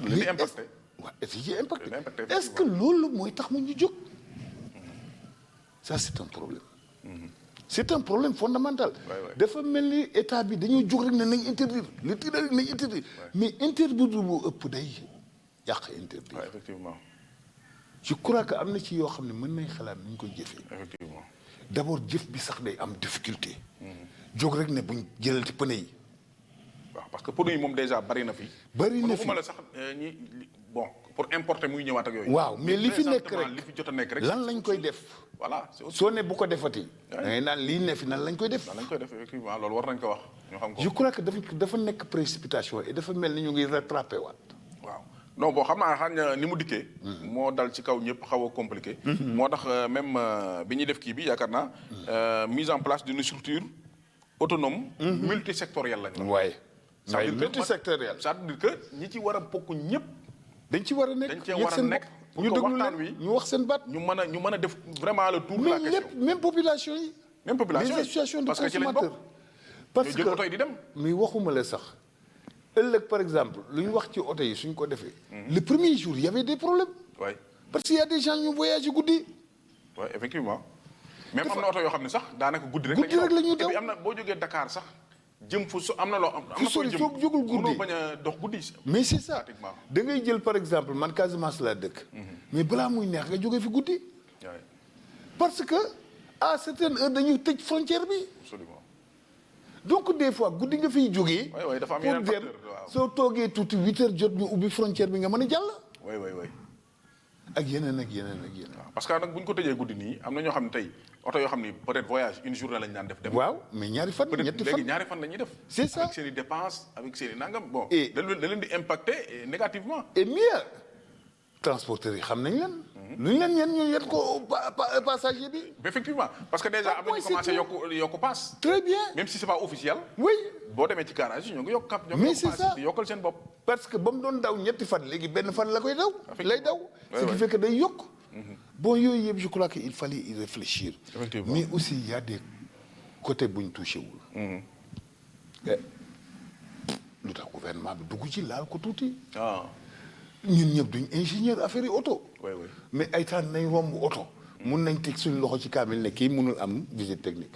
S1: li di impacté
S2: waaw est impacté
S1: impacté
S2: est-ce que loolu mooy tax mu ñu jóg ça c'est un problème c'est un problème fondamental dafa mel ni état bi dañoo jóg rek ne nañ interdire le tir rek nañ interdire mais interdire bu ëpp day yàq interdire
S1: effectivement
S2: je crois que am na ci yoo xam ne mën nañ xalaat ni ñu koy jëfee
S1: effectivement
S2: d'abord jëf bi sax day am difficulté jóg rek ne buñ jëlal ci pneu yi
S1: waaw parce que pneu yi moom déjà bari na fi
S2: bari na fi
S1: la sax ñi bon pour importer muy ñëwaat ak yooyu
S2: waaw mais li fi nekk rek
S1: li fi jot a nekk rek
S2: lan lañ koy def
S1: voilà
S2: soo ne bu ko defati da ngay naan lii ne fi nan lañ koy def
S1: effectivement loolu war nañ ko wax ñu xam ko
S2: je crois que dafa nekk précipitation et dafa mel ni ñu ngi rattrapé waat
S1: waaw non bon xam naa xañ ni mu dikkee moo dal ci kaw ñëpp xaw a compliqué moo tax même bi ñuy def kii bi yaakaar naa mise en place d'une structure autonome multisectorielle lañ la
S2: waaye multisectorielle
S1: c'est-à-dire que ñi ci war a bokk ñëpp
S2: dañ ci war a nekk
S1: dañ cee war a nekk
S2: ñu déglu leen ñu wax seen baat
S1: ñu mën a def vraiment le tour de la question
S2: même population yi
S1: même population
S2: les associations de
S1: parce que ci lañ
S2: consommateurs parce
S1: ñoo jël
S2: que
S1: oto yi di dem.
S2: mais waxuma la sax ëllëg par exemple lu ñu wax ci oto yi suñ ko defee. le premier jour il y avait des problèmes.
S1: oui
S2: parce que y a des gens ñu voyagé guddi.
S1: oui effectivement. même am na oto yoo xam ne sax daanaka guddi rek.
S2: guddi rek la ñuy daw
S1: et puis am na boo jógee Dakar sax jëm fu am na loo am.
S2: fu sori soo jógul guddi
S1: mënoo bañ a dox guddi.
S2: mais c'est ça
S1: pratiquement.
S2: da ngay jël par exemple man Casamance laa dëkk. mais balaa muy neex nga jógee fi guddi.
S1: oui
S2: parce que à certaines heures dañuy tëj frontière bi.
S1: absolument.
S2: donc des fois guddi nga fiy jógee.
S1: oui oui dafa am
S2: pour
S1: yeneen
S2: dem
S1: facteur waaw.
S2: soo toogee tuuti 8 heures jot ñu ubbi frontière bi nga mën a jàll.
S1: oui oui oui.
S2: ak yeneen ak yeneen ak yeneen.
S1: waaw parce que nag bu ñu ko tëjee guddi nii am na ñoo xam ne tey oto yoo xam ni peut-être voyage une journée lañ daan def. dem
S2: waaw mais ñaari fan
S1: peut-être
S2: ñetti
S1: léegi
S2: fan.
S1: ñaari fan la ñuy def.
S2: C'est ça.
S1: avec seen i dépenses avec seen i nangam bon.
S2: Et-
S1: da leen di impacter négativement.
S2: et mieux transporteurs yi xam nañ leen. lu ñu leen ñu yet ko passager bi.
S1: effectivement parce que déjà am na ñu
S2: c'est
S1: commencé
S2: tout.
S1: yokku paas.
S2: très bien.
S1: même si c'est pas officiel.
S2: oui
S1: boo demee ci garage yi ñoo ngi yokk cap. ñoo ngi
S2: Mais
S1: yokk
S2: c'est
S1: paas
S2: ça.
S1: di yokkal seen bopp.
S2: parce que ba mu doon daw ñetti fan léegi benn fan la koy daw. lay daw
S1: Ouais,
S2: ce qui
S1: ouais.
S2: fait que day yokk. bon yooyu yëpp je crois que il fallait y réfléchir.
S1: Effectivement.
S2: mais aussi il y a des côtés bu ñu touché wul. lu tax gouvernement bi dugg ci laal ko tuuti.
S1: ah
S2: ñun ñëpp duñ ingénieur affaire yi oto.
S1: oui oui.
S2: mais ay temps nañ romb oto. mun nañ teg suñu loxo ci kaamil ne kii mënul am visite technique.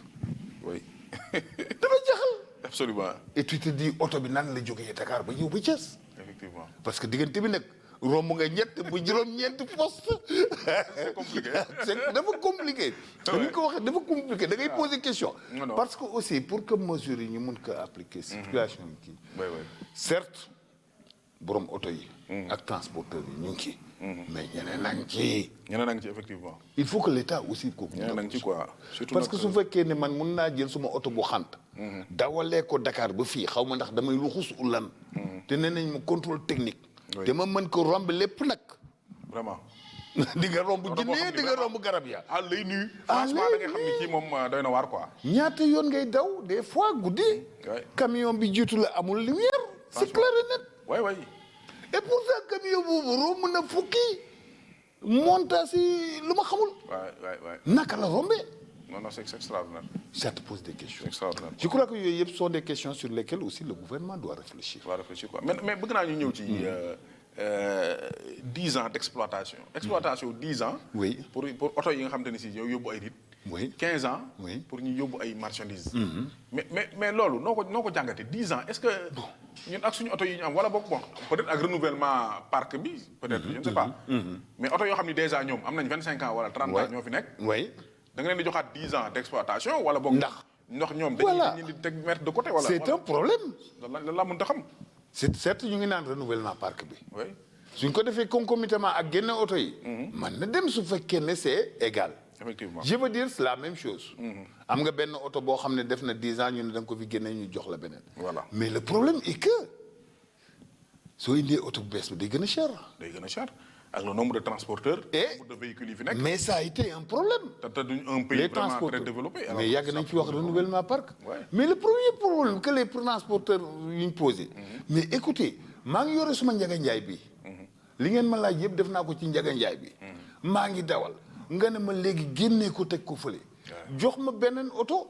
S1: oui
S2: dafa jaxal.
S1: absolument
S2: et tu te dis oto bi nan la jógee Dakar ba ñëw ba Thiès.
S1: effectivement.
S2: parce que diggante bi nag romb nga ñett bu juróom-ñeenti poste.
S1: c'est compliqué.
S2: dafa compliqué. ni ñu ko waxee dafa compliqué da ngay poser question.
S1: Non, non.
S2: parce que aussi pour que mesures yi ñu mun ko appliquer. circulation yi kii.
S1: oui oui.
S2: certes borom oto yi. ak transporteurs yi ñu ngi ci. mais ñeneen a ngi ci.
S1: ñeneen a ngi ci effectivement.
S2: il faut que l'État aussi kooku.
S1: ñeneen a ngi ci quoi. surtout
S2: parce que
S1: nag
S2: su fekkee ne man mun naa jël suma oto bu xant. dawalee ko Dakar ba fii xaw ma ndax damay luxus ulan. te nee nañ ma contrôle technique.
S1: Oui.
S2: te ma mën ko romb lépp nag.
S1: vraiment.
S2: di nga romb
S1: Oto boo xam
S2: jinne
S1: ne
S2: di nga
S1: vraiment-
S2: romb garab ya
S1: ah lay nuyu.
S2: Ah,
S1: franchement
S2: lay
S1: da nga xam ni kii moom doy na waar quoi.
S2: ñaata yoon ngay daw des fois guddi.
S1: Ouais.
S2: camion bi jiitu la amul lumière. c'est clair et net.
S1: oui oui.
S2: et pourtant camion boobu romb na fukki. monta si lu ma xamul.
S1: waay waay waay.
S2: naka la rombee.
S1: non non c'est extraordinaire.
S2: ça te pose des questions.
S1: c'est extraordinaire.
S2: je crois que yooyu yëpp sont des questions sur lesquelles aussi le gouvernement doit réfléchir.
S1: on va réfléchir quoi mais bëgg naa ñu ñëw ci 10 ans d'exploitation. exploitation 10 ans.
S2: Oui.
S1: pour oto yi nga xamante ne si yow yóbbu ay nit.
S2: Oui.
S1: 15 ans.
S2: Oui.
S1: pour ñu yóbbu ay marchandises. mais loolu noo ko jàngatee 10 ans est-ce que ñun ak suñu oto yi ñu am wala boog bon peut-être ak renouvellement parc bi peut-être je ne sais pas. mais oto yoo xam ne déjà ñoom am nañ 25 ans wala 30 ans ñoo fi nekk.
S2: oui.
S1: da nga leen di joxaat 10 ans d'exploitation wala boog.
S2: Ndax
S1: ñoom
S2: voilà.
S1: dañuy teg mettre de côté wala.
S2: c'est un problème.
S1: lan la mënta xam.
S2: c'est certes ñu ngi naan renouvellement parc bi.
S1: oui.
S2: suñ ko defee concomitamment ak génne oto yi. man na dem su fekkee ne c'est égal.
S1: effectivement.
S2: je veux dire c'est la même chose. am nga benn oto boo xam ne def na 10 ans ñu ne da nga ko fi génne ñu jox la beneen.
S1: Voilà.
S2: mais le problème est que soo indee oto bu bees bi day gën a cher.
S1: day gën a cher ak le nombre de transporteurs.
S2: Et-
S1: nombre de véhicules yi fi nekk.
S2: mais ça a été un problème.
S1: te duñ un pays
S2: les
S1: vraiment
S2: transporteurs
S1: très développé. alors
S2: mais yàgg nañ ci wax renouvellement parc.
S1: Ouais.
S2: mais le premier problème que les transporteurs yu ñu posé. mais écoutez maa ngi yore suma njaga njaay bi li ngeen ma laaj yëpp def naa ko ci njaga njaay bi maa ngi dawal nga ne ma léegi génnee ko teg ko fële. jox ma beneen oto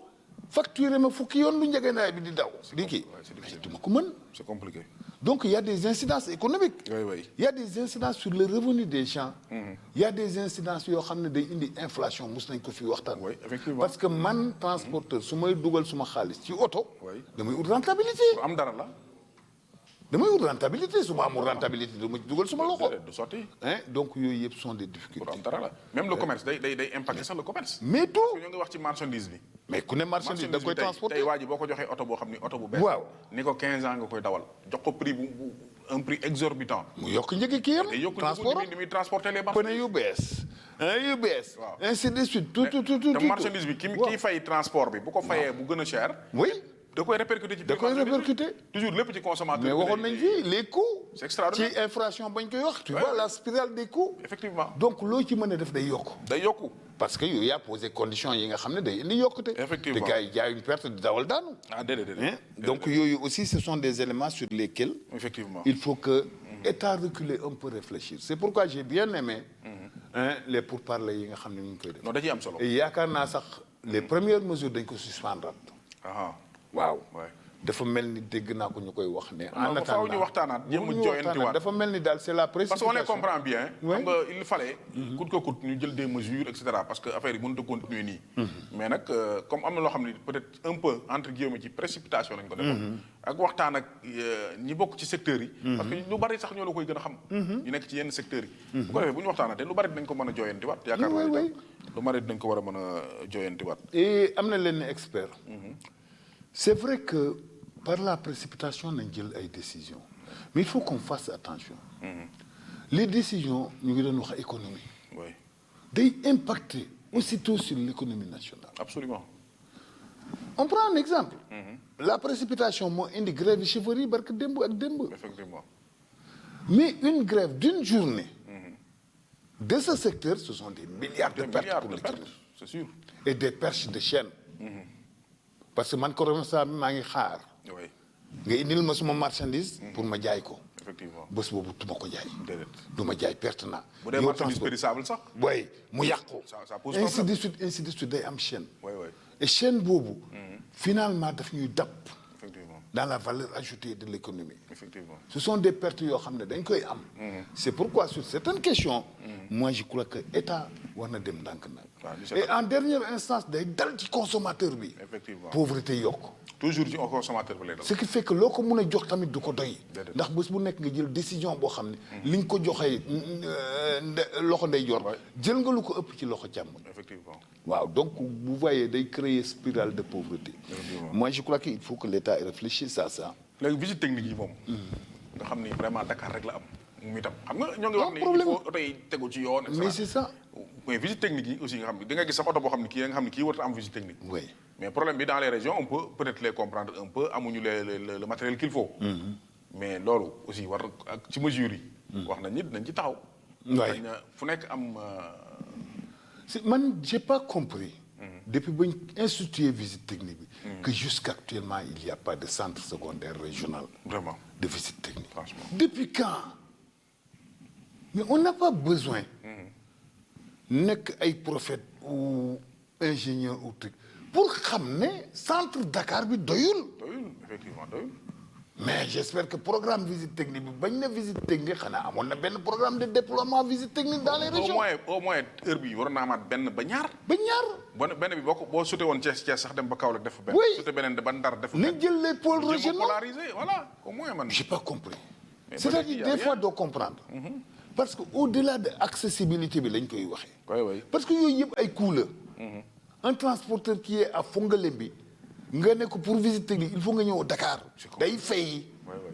S2: facturé ma fukki yoon lu njaga njaay bi di daw. di kii
S1: c'est difficile.
S2: du ma ko mën.
S1: c'est compliqué.
S2: donc il y a des incidences économiques.
S1: Oui, oui.
S2: il y a des incidences sur le revenu des gens. il y a des incidences yoo xam ne day indi inflation mus nañ ko fi waxtaan.
S1: Oui, effectivement.
S2: parce que man transporteur su may dugal suma xaalis ci oto.
S1: Oui.
S2: damay ut rentabilité.
S1: lu am dara la.
S2: damay ut rentabilité su ma amul rentabilité dama ci dugal suma loxo.
S1: du sotti.
S2: hein donc yooyu yëpp sont des
S1: lu
S2: difficultés.
S1: am dara la même le commerce day impacter sax le commerce.
S2: mais tout
S1: parce que ñoo ngi wax ci marchandise bi.
S2: mais ku ne marchandise da koy
S1: tey
S2: transporter.
S1: waa ji boo ko joxee oto boo xam ni oto bu bees.
S2: Waaw.
S1: ni ko 15 ans nga koy dawal. jox ko prix bu un prix exorbitant.
S2: mu yokk njëgi kii
S1: day yokk
S2: transport
S1: ni muy transporter les
S2: pneu
S1: marchandises.
S2: yu bees. yu bees.
S1: Waaw.
S2: ainsi de suite tout tout tout tout.
S1: te marchandise bi ki fay transport bi bu ko fayee bu gën a cher.
S2: oui.
S1: da koy répercuter ci
S2: da koy répercuter.
S1: toujours lépp ci consommateur
S2: mais
S1: bi
S2: waxoon nañ fi les coûts.
S1: c'est extraordinaire.
S2: ci inflation bañ koy wax. tu
S1: Ouais.
S2: vois la spirale des coûts.
S1: effectivement
S2: donc loo ci mën a def day yokk.
S1: day yokku.
S2: parce que yooyu yaa posé conditions yi nga xam ne day indi yokkute.
S1: Effectivement.
S2: te gars yi jaayuñ perte di dawal daanu.
S1: ah déedéet
S2: Hein? donc yooyu aussi ce sont des éléments sur lesquels
S1: effectivement.
S2: il faut que État reculer un peu réfléchir c'est pourquoi j'ai bien aimé les pourparlers yi nga xam ne ñu ngi koy def.
S1: non da ciy am solo.
S2: et yaakaar naa sax les premières mesures dañ ko suspendre.
S1: ah
S2: waaw.
S1: Ouais.
S2: dafa mel ni dégg naa ko ñu koy wax ne.
S1: non non faaw ñu waxtaanaat jéem a joyantiwaat
S2: dafa mel ni daal c'est la
S1: parce
S2: précipitation.
S1: qu'on les comprend bien.
S2: Oui.
S1: xam nga il fallait. coûte que coûte ñu jël des mesures et cetera parce que affaire yi mënut a continuer nii. mais nag comme am na loo xam ne peut-être un peu entre guillemets ci précipitation lañ ko defoon. ak waxtaan ak ñi bokk ci secteurs yi. parce que lu bari sax ñoo la koy gën a xam. ñu nekk ci yenn secteurs yi. bu ko defee bu ñu waxtaanatee lu bari dinañ ko mën a joyantiwaat. yaakaar naa ne lu bari dinañ ko war a mën a joyantiwaat.
S2: et am na leen expert. c'est vrai que par la précipitation nañ jël ay décisions mais il faut qu'on fasse attention. les décisions ñu ngi doon wax économie.
S1: oui
S2: day impacter aussitôt sur l'économie nationale.
S1: absolument.
S2: on prend un exemple. la précipitation moo indi grève chauffeurs yi barke démb ak démb.
S1: effectivement.
S2: mais une grève d'une journée. de ce secteur ce sont des milliards de
S1: des
S2: pertes
S1: milliards
S2: pour
S1: de
S2: l'économie.
S1: pertes c'est sûr.
S2: et des perches de chaîne. parce que man commerçant bi maa ngi xaar.
S1: oui
S2: nga indil ma suma marchandise. pour ma jaay ko.
S1: effectivement.
S2: bés boobu du ma ko jaay.
S1: déedéet.
S2: du ma jaay perte naa.
S1: bu dee
S2: yow
S1: marchandise
S2: transport
S1: périssable sax.
S2: booy mu yàqu.
S1: ça pose
S2: ainsi
S1: problème.
S2: ainsi de suite day am chaîne.
S1: oui oui
S2: et chaîne boobu. finalement daf ñuy dab.
S1: effectivement
S2: dans la valeur ajoutée de l'économie.
S1: effectivement.
S2: ce sont des pertes yoo xam ne dañ koy am. c'est pourquoi sur certaines questions. moi je crois que état war na dem ndànk-ndànk. et en dernière instance day dal ci consommateur bi.
S1: effectivement.
S2: pauvreté yokk.
S1: toujours ci consommateur bi lay dal.
S2: ce qui fait que loo ko mën a jox tamit du ko doy.
S1: Déedéet.
S2: ndax bés bu nekk nga jël décision boo xam ne. li nga ko joxee loxo ndeyjoor.
S1: Ouais.
S2: jël nga lu ko ëpp ci loxo càmmoñ.
S1: effectivement.
S2: waaw donc vous voyez day créer spirale de pauvreté.
S1: Effectivement.
S2: moi je crois qu'il faut que l'État réfléchisse à ça.
S1: léegi visite technique yi moom. nga xam ni vraiment Dakar rek la am moom itam xam nga ñoo ngi wax ni il
S2: problème.
S1: faut oto yi tegu ci yoon. et
S2: mais
S1: cetera.
S2: c'est ça.
S1: mais visite technique yi aussi nga xam ne di nga gis sax oto boo xam ne kii nga xam ne kii warut a am visite technique.
S2: oui.
S1: mais problème bi dans les régions on peut peut-être les comprendre un peu amuñu le matériel qu'il faut. mais loolu aussi war ak ci mesures yi. wax nañ ni dinañ ci taxaw.
S2: Oui.
S1: dañ na fu nekk am.
S2: man j'ai pas compris. depuis ba ñu institué visite technique bi. que jusqu'actuellement il y a pas de centre secondaire régional.
S1: vraiment
S2: de visite technique.
S1: franchement.
S2: depuis quand. mais on n'a pas besoin. nekk ay prophète ou ingénieur ou truc pour xam ne centre Dakar bi doyul.
S1: doyul effectivement doyul.
S2: mais j'espère que programme visite technique bi bañ na visite technique xanaa amoon na benn programme de déploiement visite technique dans les régions.
S1: au moins heure bi war naa amaat benn ba ñaar.
S2: ba ñaar.
S1: benn bi boo sute woon Thiès sax dem ba Kaolack def fa benn.
S2: Oui.
S1: sute beneen ba Ndar def fa
S2: nañ
S1: benn.
S2: jël les pôles
S1: jéem a
S2: régionaux.
S1: polariser voilà au moins man.
S2: j'ai pas compris.
S1: Mais
S2: c'est-à-dire
S1: peut-être
S2: des fois doo comprendre. parce que au-delà de accessibilité bi lañ koy waxee.
S1: oui oui.
S2: parce que yooyu yëpp ay coût la. un transporteur qui est à Fongolembi nga ne ko pour visite technique il faut nga ñëw Dakar. day fay.
S1: oui oui.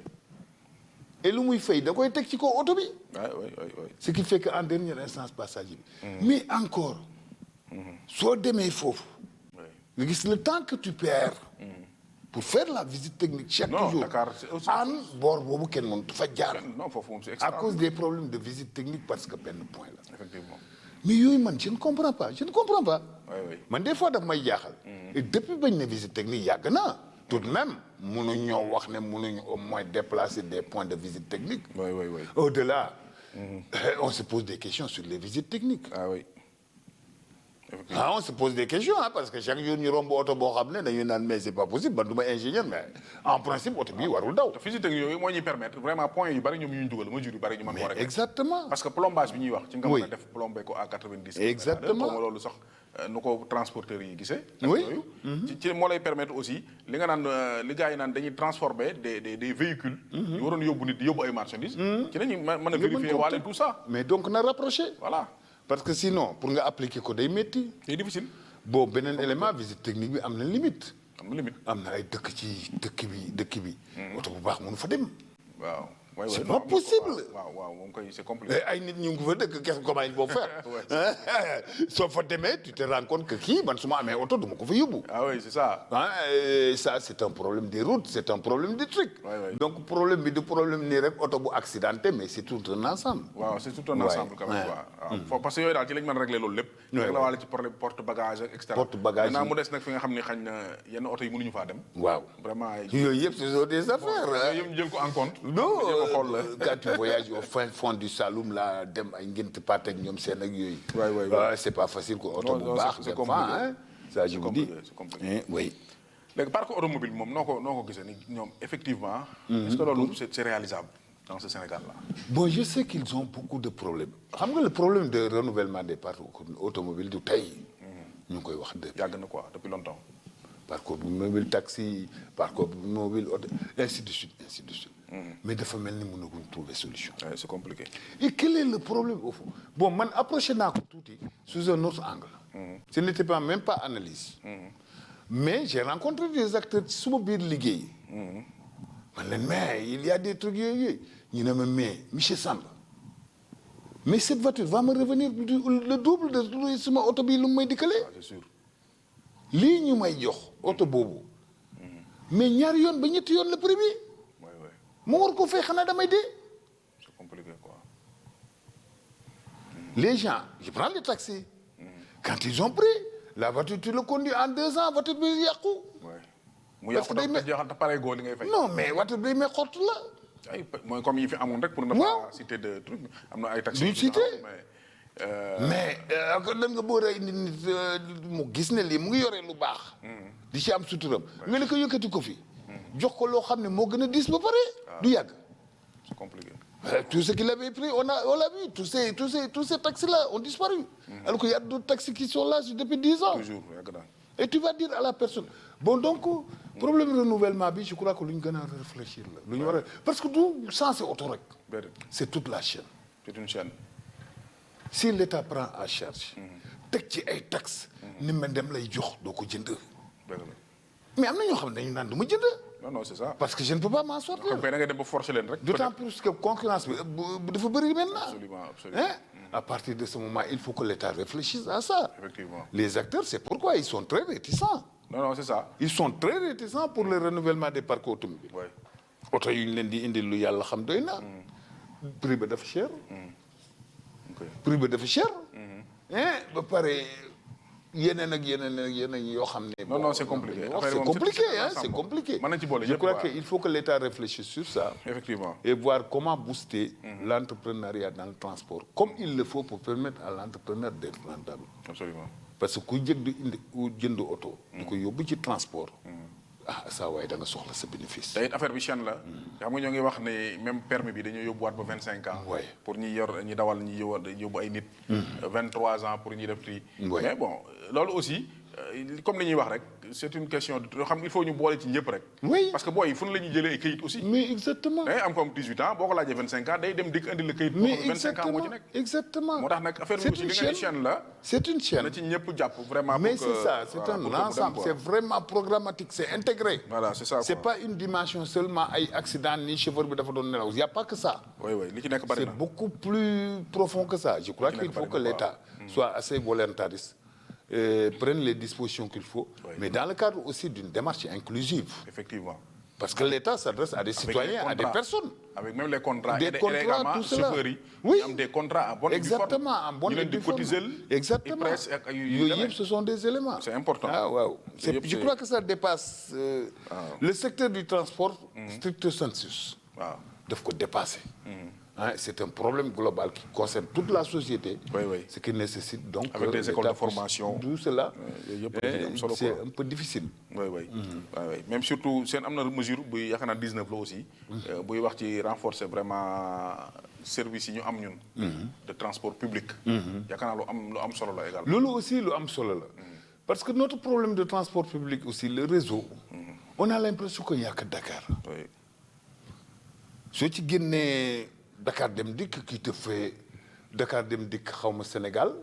S2: et lu muy fay da koy teg ci kaw oto bi.
S1: oui oui oui.
S2: ce qui fait que en dernière instance passager bi. mais encore. soo demee foofu. nga gis le temps que tu perds. pour faire la visite technique chaque
S1: Non,
S2: jour.
S1: Dakar, c'est aussi-
S2: an boor boobu kenn mënut fa jaar.
S1: non foofu moom c'est
S2: à
S1: extra.
S2: cause des problèmes de visite technique parce que benn point la.
S1: effectivement.
S2: mais yooyu man je ne comprends pas je ne comprends pas.
S1: oui oui.
S2: man des fois daf may jaaxal. et depuis bañ ne visite technique yàgg na. tout de même mënuñ ñoo wax ne mënuñ au moins déplacer des points de visite technique.
S1: oui oui oui.
S2: Au-delà, on se pose des questions sur les visites techniques.
S1: ah oui. effectivement.
S2: Ah, on se pose des questions parce que chaque jour ñu romb oto boo xam ne dañuy naan mais c'est pas possible man du ma ingénieur mais en principe oto bii warul daw.
S1: te visite technique yooyu moo ñuy permettre vraiment point yu bari ñoom ñu dugal mesures yu bari ñu mën ko régler.
S2: Exactement.
S1: parce que plombage bi ñuy wax. ci nga
S2: Oui.
S1: mën a def plombé ko à 90.
S2: Exactement.
S1: xaw ma loolu sax nu ko transporteurs yi gisee. ak
S2: Oui.
S1: yooyu. ci moo lay permettre aussi li nga naan li gars yi naan dañuy transformer des véhicules. yu waroon yóbbu nit di yóbbu ay marchandises. ci la ñuy mën a vérifier waale tout ça.
S2: mais donc na rapproché.
S1: voilà
S2: parce que sinon pour nga appliquer ko day métti.
S1: c'est difficile.
S2: bon beneen élément visite technique bi am na limite.
S1: am na limite.
S2: am na ay dëkk ci dëkk bi. oto bu baax mënu fa dem.
S1: waaw. oui,
S2: C'est
S1: oui,
S2: pas
S1: non,
S2: possible.
S1: waaw moom koy c'est compliqué.
S2: ay nit ñu ngi fa dëkk qu'est-ce comment ils vont faire. soo fa demee tu te rends compte que kii man su ma amee oto du ma ko fa yóbbu.
S1: ah oui c'est ça.
S2: ah ça c'est un problème des routes c'est un problème du truc.
S1: Ouais, ouais.
S2: donc problème bi du problème nii rek oto bu accidenté mais c'est tout un ensemble.
S1: waaw c'est tout un
S2: Ouais,
S1: ensemble quand même
S2: ouais.
S1: waaw foofu parce que yooyu daal ci lañ mën a régler loolu lépp.
S2: Ouais,
S1: régler
S2: ouais.
S1: waale ci problème porte bagage ak et cetera.
S2: Porte bagage
S1: maintenant
S2: yi.
S1: mu des nag fi nga xam ne xañ na yenn oto yi mënuñu faa dem.
S2: waaw
S1: vraiment ay.
S2: yooyu yëpp ce sont des affaires.
S1: yooyu yëpp ñu jël ko en compte.
S2: non
S1: jéem a xool la.
S2: quand tu voyages au fin fond du Saloum là dem ay ngént paate ak ñoom seen ak yooyu.
S1: Ouais, ouais, ouais.
S2: c'est pas facile ko oto
S1: Non,
S2: bu
S1: non,
S2: baax.
S1: c'est
S2: des
S1: compliqué.
S2: fois, hein. Ça je vous dis.
S1: C'est compliqué.
S2: Oui.
S1: léegi parc automobile moom noo ko gisee ni ñoom effectivement. est-ce que loolu c'est réalisable dans ce Sénégal-là.
S2: Bon, je sais qu'ils ont beaucoup de problèmes. xam nga le problème de renouvellement des parcs automobiles du tey. ñu ngi koy wax de.
S1: yàgg na quoi depuis longtemps.
S2: parc automobile taxi parc automobile auto ainsi de suite ainsi de suite. mais dafa mel ni mënaguñ trouver solution.
S1: Ouais, c'est compliqué.
S2: Et quel est le problème au fond? Bon, man approché naa ko tuuti sous un autre angle. Ce n'était pas même pas analyse. Mais j'ai rencontré des acteurs ci suma biir liggéey. man leen mais il y a des trucs yooyu ñu ne ma mais monsieur Samba mais cette voiture va me revenir le double de suma oto bii lu may dikkalee.
S1: Ah, c'est sûr.
S2: lii ñu may jox oto boobu. mais ñaari yoon ba ñetti yoon le premier.
S1: Ouais, ouais.
S2: ma war ko fay xanaa damay dee.
S1: C'est compliqué quoi.
S2: Les gens, je prends les taxis. Quand ils ont pris, la voiture, tu le conduis en 2 ans, voiture bi yàqu.
S1: Ouais. mu
S2: Parce
S1: yàqu
S2: que day
S1: dafa jeexal te pare goo li ngay fay.
S2: Non, mais voiture bi mais xottu la.
S1: ay mooy comme yi fi amoon rek pour ne pas citer de trucs am na ay taxis.
S2: duñ cité
S1: mais.
S2: mais lan nga boole ay nit mu gis ne lii mu ngi yoree lu baax. di ci am suturam. nga ne ko yëkkati ko fi. jox ko loo xam ne moo gën a diis ba pare. du yàgg.
S1: C'est compliqué.
S2: Tout ce qu'il avait pris, on l'a vu. Tous ces taxis-là ont disparu. Alors qu'il y a d'autres taxis qui sont là depuis 10 ans.
S1: Toujours yàgg naa.
S2: Et tu vas dire à la personne bon donc problème renouvellement bi je crois que lu ñu gën a réfléchir la lu ñu war a parce que du sens oto rek. c'est toute la chaîne.
S1: C'est une chaîne.
S2: si l'État prend en charge. teg ci ay taxes. ni ma dem lay jox doo ko jënd. mais am na ñoo xam ne dañu naan du ma jënd.
S1: non c'est ça.
S2: parce que je ne peux pas m'en sortir.
S1: xam nga da nga dem ba forcer leen rek.
S2: d'autant plus que concurrence bi dafa bëri maintenant.
S1: Absolument.
S2: Hein? À partir de ce moment il faut que l'État réfléchisse à ça.
S1: Effectivement.
S2: Les acteurs c'est pourquoi ils sont très réticents.
S1: non c'est ça.
S2: Ils sont très réticents pour le renouvellement des parcs automobiles.
S1: Ouais.
S2: oto yu ñu leen di indil lu yàlla xam doy na. prix ba dafa cher. prix ba dafa cher. ba pare yeneen ak yeneen yoo xam ne.
S1: non c'est compliqué.
S2: c'est compliqué hein c'est compliqué.
S1: mën nañ ci boole
S2: je crois que il faut que l'État réfléchisse sur ça.
S1: Effectivement.
S2: et voir comment booster. l'entrepreneuriat dans le transport comme il le faut pour permettre à l'entrepreneur d'être rentable.
S1: Absolument.
S2: parce que ku jënd oto. di ko yóbbu ci transport. saa waaye da nga soxla sa bénéfice.
S1: te it affaire bi chaîne la. xam nga ñoo ngi wax ne même permis bi dañoo yóbbuwaat ba 25 ans.
S2: Ouais.
S1: pour ñi dawal ñi yóbbu ay nit. 23 ans pour ñi def tri.
S2: Ouais.
S1: mais bon loolu aussi comme li ñuy wax rek c'est une question de xam il faut ñu boole ci ñëpp rek.
S2: Oui.
S1: parce que booy fu la ñuy jëlee ay këyit aussi.
S2: mais exactement.
S1: day am comme 18 ans boo ko laajee 25 ans day dem dikk indi la këyit.
S2: mais
S1: 25 ans moo ci nekk.
S2: exactement.
S1: moo tax nag affaire bi aussi li nga ne chaîne la.
S2: c'est une chaîne.
S1: na ci ñëpp jàpp vraiment.
S2: mais
S1: pour que
S2: c'est ça c'est
S1: voilà,
S2: un
S1: pour que mu dem,
S2: ensemble
S1: quoi.
S2: c'est vraiment programmatique c'est intégré.
S1: voilà c'est ça.
S2: c'est
S1: quoi.
S2: pas une dimension seulement ay accident ni chauffeur bi dafa doon nelaw y a pas que ça.
S1: oui li ci nekk bari
S2: c'est
S1: na.
S2: beaucoup plus profond que ça je crois
S1: Li ci
S2: qu'il
S1: nekk
S2: faut
S1: bari
S2: que
S1: na,
S2: l'État soit assez volontariste prenne les dispositions qu'il faut.
S1: Oui.
S2: mais dans le cadre aussi d'une démarche inclusive.
S1: Effectivement.
S2: parce que l'État s'adresse à des citoyens à des personnes.
S1: avec même les contrats.
S2: Des
S1: et
S2: contrats,
S1: également
S2: tout cela.
S1: chauffeurs yi.
S2: Oui.
S1: ñu am des contrats en bonne et due forme.
S2: exactement en bonne
S1: ñu
S2: et
S1: leen di
S2: due forme.
S1: cotiser.
S2: exactement
S1: IPRES ak yu
S2: yooyu
S1: demee.
S2: yëpp ce sont des éléments.
S1: C'est important.
S2: ah waaw
S1: yëpp
S2: je
S1: c'est-
S2: crois que ça dépasse le secteur du transport. stricto sensus.
S1: waaw.
S2: daf ko dépasser. Hein, c'est un problème global qui concerne toute la société.
S1: Oui.
S2: ce qui nécessite donc.
S1: Avec des
S2: l'État
S1: écoles de
S2: puisse-
S1: formation.
S2: Tout cela.
S1: yooyu yëpp dafa ci am solo
S2: c'est
S1: quoi.
S2: un peu difficile.
S1: oui. même surtout seen am na mesure buy yaakaar naa 19 la aussi. buy wax ci renforcer vraiment service yi ñu am ñun. de transport public. yaakaar naa lu am solo la également.
S2: loolu aussi lu am solo la. parce que notre problème de transport public aussi le réseau. on a l'impression qu'il n'y a que Dakar.
S1: oui.
S2: soo ci génnee Dakar Dem Dikk qui te fait Dakar Dem Dikk xaw ma Sénégal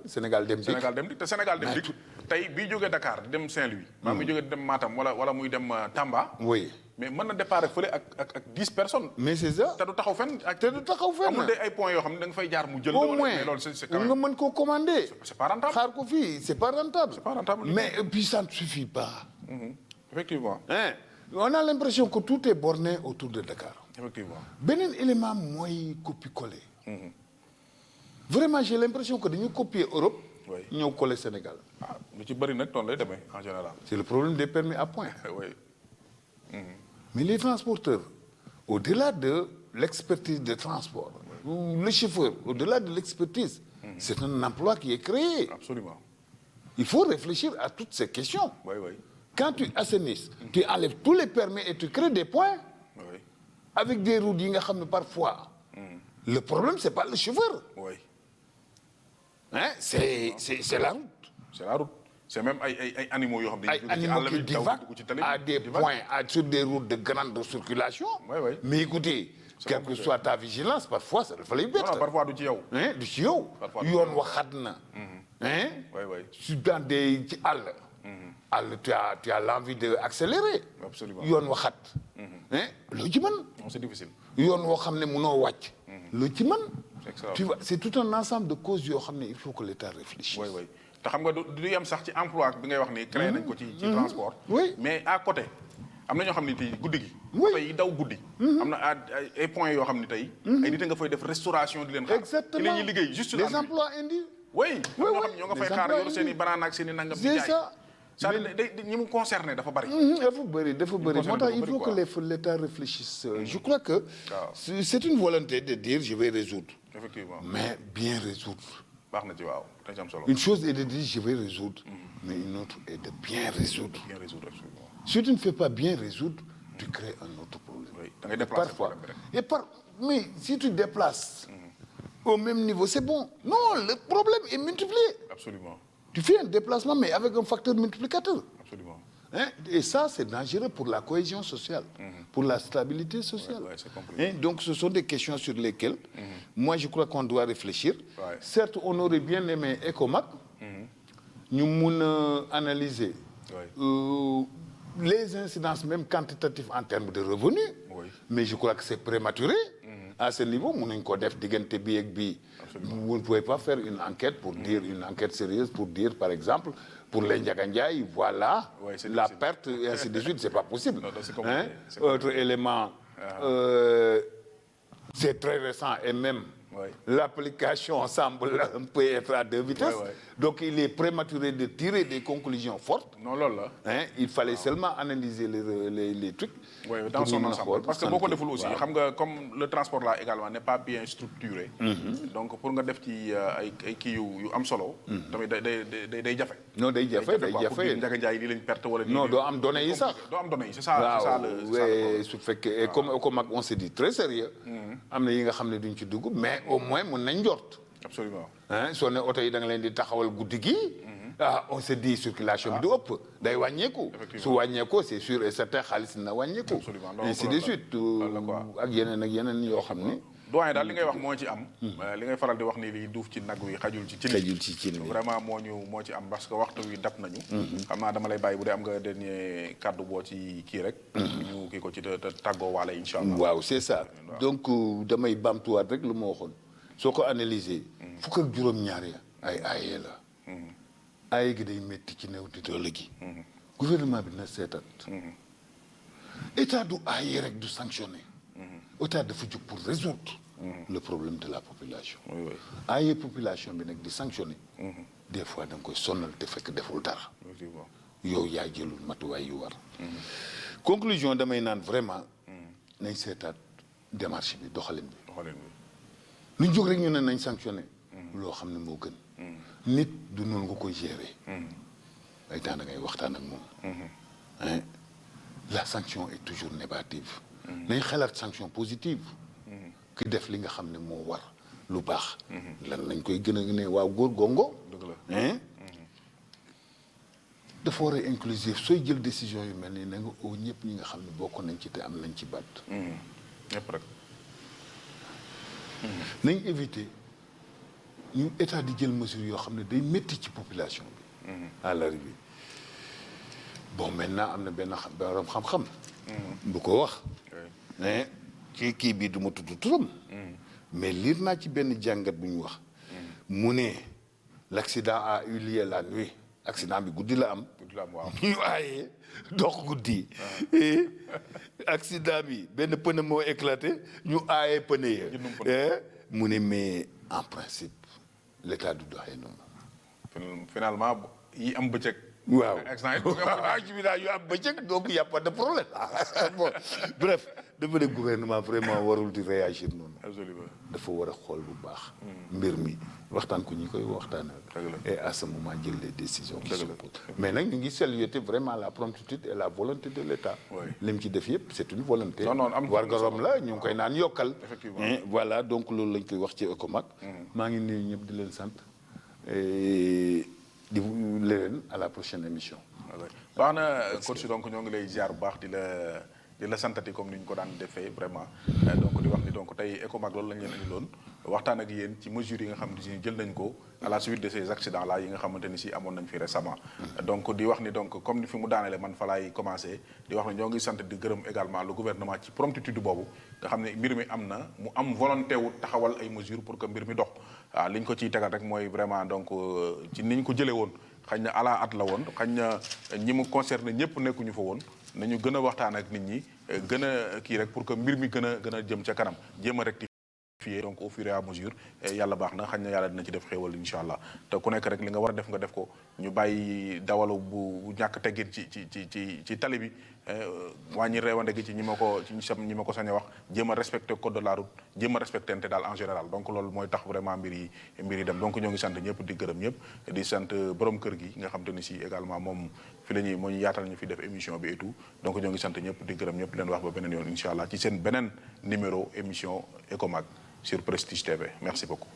S2: Dem Dikk.
S1: Sénégal dem dik te Sénégal dem dik tey bii jógee Dakar di dem Saint-Louis. maa muy jógee dem Matam wala muy dem Tamba.
S2: oui
S1: mais mën na départ fële ak 10 personnes.
S2: mais c'est ça.
S1: te du taxaw fenn ak.
S2: te du taxaw fenn.
S1: amul ay points yoo xam ne da nga fay jaar mu jël.
S2: au moins
S1: mais loolu c'est quand
S2: nga
S1: même.
S2: mën koo commander.
S1: c'est pas rentable.
S2: xaar ko fii c'est pas rentable.
S1: pas rentable.
S2: mais puis ça ne suffit pas.
S1: Effectivement.
S2: hein on a l'impression que tout est borné autour de Dakar.
S1: Effectivement.
S2: beneen élément mooy copier-coller. vraiment j'ai l'impression que dañu copier Europe.
S1: Oui.
S2: ñëw coller Sénégal.
S1: ah lu ci bëri nag noonu lay demee en général.
S2: c'est le problème des permis à point.
S1: oui.
S2: mais les transporteurs au-delà de l'expertise de transport. le chauffeur au-delà de l'expertise. c'est un emploi qui est créé.
S1: Absolument.
S2: il faut réfléchir à toutes ces questions.
S1: oui.
S2: quand tu assainisses tu enlèves tous les permis et tu crées des points
S1: oui
S2: avec des routes yi nga xam ne parfois le problème c'est pas le chauffeur
S1: oui
S2: hein c'est la route
S1: c'est la route c'est même ay animaux yoo xam ne
S2: ay animaux qui divaguent à des points sur des routes de grande circulation
S1: oui oui
S2: mais écoutez quelle que soit ta vigilance parfois ça dafa lay bett
S1: non parfois du ci yow
S2: hein du ci yow yoon waxat na hein
S1: oui oui
S2: su dans des ci àll tu as l'envie de accélérer
S1: absolument
S2: yoon waxat hein loo ci mën
S1: non c'est difficile
S2: yoon woo xam ne mënoo wàcc loo ci mën
S1: c'est
S2: tu vois c'est tout un ensemble de causes yoo xam ne il faut que l'État réfléchisse
S1: oui oui te xam nga du yem sax ci emploi bi ngay wax ni créé nañ ko ci transport
S2: oui
S1: mais à côté am na ñoo xam ne tey guddi gi
S2: Oui.
S1: oto yi daw guddi am na ay points yoo xam ne tey ay nit a nga fay def restauration di leen xaar
S2: exactement
S1: ci la ñuy liggéey juste
S2: les emplois induits
S1: oui
S2: Oui,
S1: ñoo
S2: oui.
S1: xam ñoo nga fay
S2: Les
S1: xaar
S2: emplois
S1: yor seen i banaan ak seen i nangam di
S2: c'est
S1: jaay
S2: ça
S1: ça ñi mu concerné dafa bari
S2: dafa bëri moo tax il faut que l'État réfléchisse je crois que c'est une volonté de dire je vais résoudre
S1: effectivement
S2: mais bien résoudre
S1: baax na ci waaw dañ ci am solo
S2: une chose est de dire je vais résoudre mais une autre est de bien résoudre
S1: bien résoudre absolument
S2: si tu ne fais pas bien résoudre tu crées un autre problème
S1: oui da ngay déplacer
S2: parfois
S1: problème bi rek
S2: mais si tu déplaces au même niveau c'est bon non le problème est multiplié
S1: absolument
S2: tu fais un déplacement mais avec un facteur multiplicateur
S1: absolument
S2: hein? Et ça c'est dangereux pour la cohésion sociale pour la stabilité sociale
S1: ouais, c'est compliqué.
S2: hein? Donc ce sont des questions sur lesquelles moi je crois qu'on doit réfléchir
S1: Ouais.
S2: certes on aurait bien aimé ECOMAC ñu mun a analyser les incidences même quantitatives en termes de revenus
S1: Oui.
S2: mais je crois que c'est prématuré à ce niveau mun nañ ko def diggante bi ak bii vous ne pouvez pas faire une enquête pour dire une enquête sérieuse pour dire par exemple pour les Ndiaga Ndiaye voilà
S1: Ouais, c'est
S2: la
S1: difficile.
S2: perte et ainsi de suite c'est pas possible
S1: Non, c'est compliqué,
S2: hein?
S1: c'est compliqué.
S2: Autre élément c'est très récent et même
S1: Ouais.
S2: l'application semble un peu être à deux vitesses
S1: Ouais, ouais.
S2: donc il est prématuré de tirer des conclusions fortes
S1: non loolu la
S2: hein? Il fallait seulement analyser les trucs
S1: oui dans
S2: pour
S1: son
S2: ñu mën a
S1: ensemble
S2: xool
S1: parce que boo ko
S2: fan
S1: deful aussi
S2: waaw.
S1: xam nga comme le transport là également n'est pas bien structuré donc pour nga def ci ay kii yu am solo tamit day jafe
S2: non day jafe day
S1: quoi, pour dire
S2: jafe
S1: Ndiaga Ndiaye lii lañ perte wala
S2: non doo am données yi sax
S1: doo am données yi c'est ça le
S2: waaw su fekkee comme on s'est dit très sérieux am na yi nga xam ne duñ ci dugg mais au moins mën nañ njort
S1: absolument
S2: hein soo ne oto yi da nga leen di taxawal guddi gi on se dit circulation bi du ëpp day wàññeeku su wàññeekoo c'est sûr et certain xaalis na wàññeeku
S1: Absolument.
S2: ainsi de suite
S1: loolu la quoi.
S2: ak yeneen yoo xam ne
S1: doyen daal li ngay wax moo ci am li ngay faral di wax ni li duuf ci nag wi xajul ci cin bi vraiment moo ci am parce que waxtu wi dab nañu xam naa dama lay bàyyi bu dee am nga dernier kàddu boo ci kii rek ñu kii ko ci te tàggoo waale insha allah
S2: waaw c'est ça donc damay bamtuwaat rek lu ma waxoon soo ko analyser fukk ak juróom-ñaar ya ay aaye la aaye gi day métti ci néew di doole gi gouvernement bi na seetat état du aaye rek du sanctionner état dafa jóg pour résoudre le problème de la population aaye population bi nag di sanctionner des fois da nga koy sonal te fekk deful dara yow yaa jëlul matuwaay yu war conclusion damay naan vraiment nañ seetaat démarche bi doxalin bi lu ñu jóg rek ñu ne nañ sanctionné loo xam ne moo gën nit du noonu nga koy gérer ay temps da ngay waxtaan ak moom hein la sanction est toujours négative nañ xalaat sanction positive ki def li nga xam ne moo war lu baax lan lañ koy gën a ne waaw góor gongo hein dafa war a inclusif sooy jël décision yu mel nii na nga oo ñëpp ñi nga xam ne bokk nañ ci te am nañ ci baat
S1: ñëpp rek
S2: nañ éviter ñu état di jël mesure yoo xam ne day métti ci population bi à l'arrivée bon maintenant am na benn borom xam-xam bu ko wax mais ci kii bii du ma tudd turam mais liir naa ci benn jàngat bu ñu wax mu ne l'accident a eu lieu la nuit accident bi guddi la am
S1: waaw
S2: ñu aaye dox guddi accident bi benn pneu moo éclaté ñu aaye pneu ya mu ne mais en principe l'état du doxee noonu
S1: finalement yi am bëccëg
S2: waaw
S1: instant yi
S2: activité yu am bëccëg donc y a pas de problème bon bref dafa ne gouvernement vraiment warul di réagir noonu.
S1: absolument
S2: dafa war a xool bu baax. mbir mi waxtaan ko ñi koy waxtaanal. et à ce moment jël les décisions qui se posent. mais nag ñu ngi saluer vraiment la promptitude et la volonté de l'État. li mu ci def yëpp c'est une volonté. war nga rom la ñu ngi koy naan yokkal.
S1: effectivement
S2: voilà donc loolu lañ koy wax ci ECOMAG. maa ngi nuyu ñëpp di leen sant. di leen à la prochaine émission.
S1: baax na coach donc ñoo ngi lay ziar bu baax di la santati comme ni ñu ko daan defee vraiment donc di wax ni donc tey ECOMAG loolu lañ leen indi loon waxtaan ak yéen ci mesures yi nga xamante ni jël nañ ko à la suite de ces accidents là yi nga xamante ni si amoon nañ fi récemment. donc di wax ni donc comme ni fi mu daanele man fa laay commencé di wax ni ñoo ngi sant di gërëm également le gouvernement ci promptitude boobu nga xam ne mbir mi am na mu am volonté wu taxawal ay mesures pour que mbir mi dox waaw li ñu ko ciy tegal rek mooy vraiment donc ci ni ñu ko jëlee woon xañ na ala at la woon xañ na ñi mu concerné ñëpp nekkuñu fa woon nañu gën a waxtaan ak nit ñi gën a kii rek pour que mbir mi gën a jëm ca kanam jéem a rectifier donc au fur et à mesure yàlla baax na xañ na yàlla dina ci def xéewal incha allah te ku nekk rek li nga war a def nga def ko ñu bàyyi dawalu bu ñàkk teggin ci tali bi wàññi reewande gi ci ñi ma ko sañ a wax jéem a respecté code de la route jéem a respecté te daal en général donc loolu mooy tax vraiment mbir yi dem donc ñoo ngi sant ñëpp di gërëm ñëpp di sant borom kër gi nga xam te ni si également moom fi la ñuy moo ñu yaatal ñu fi def émission bi et tout donc ñoo ngi sant ñëpp di gërëm ñëpp leen wax ba beneen yoon incha allah ci seen beneen numéro émission ECOMAG sur Prestige TV merci beaucoup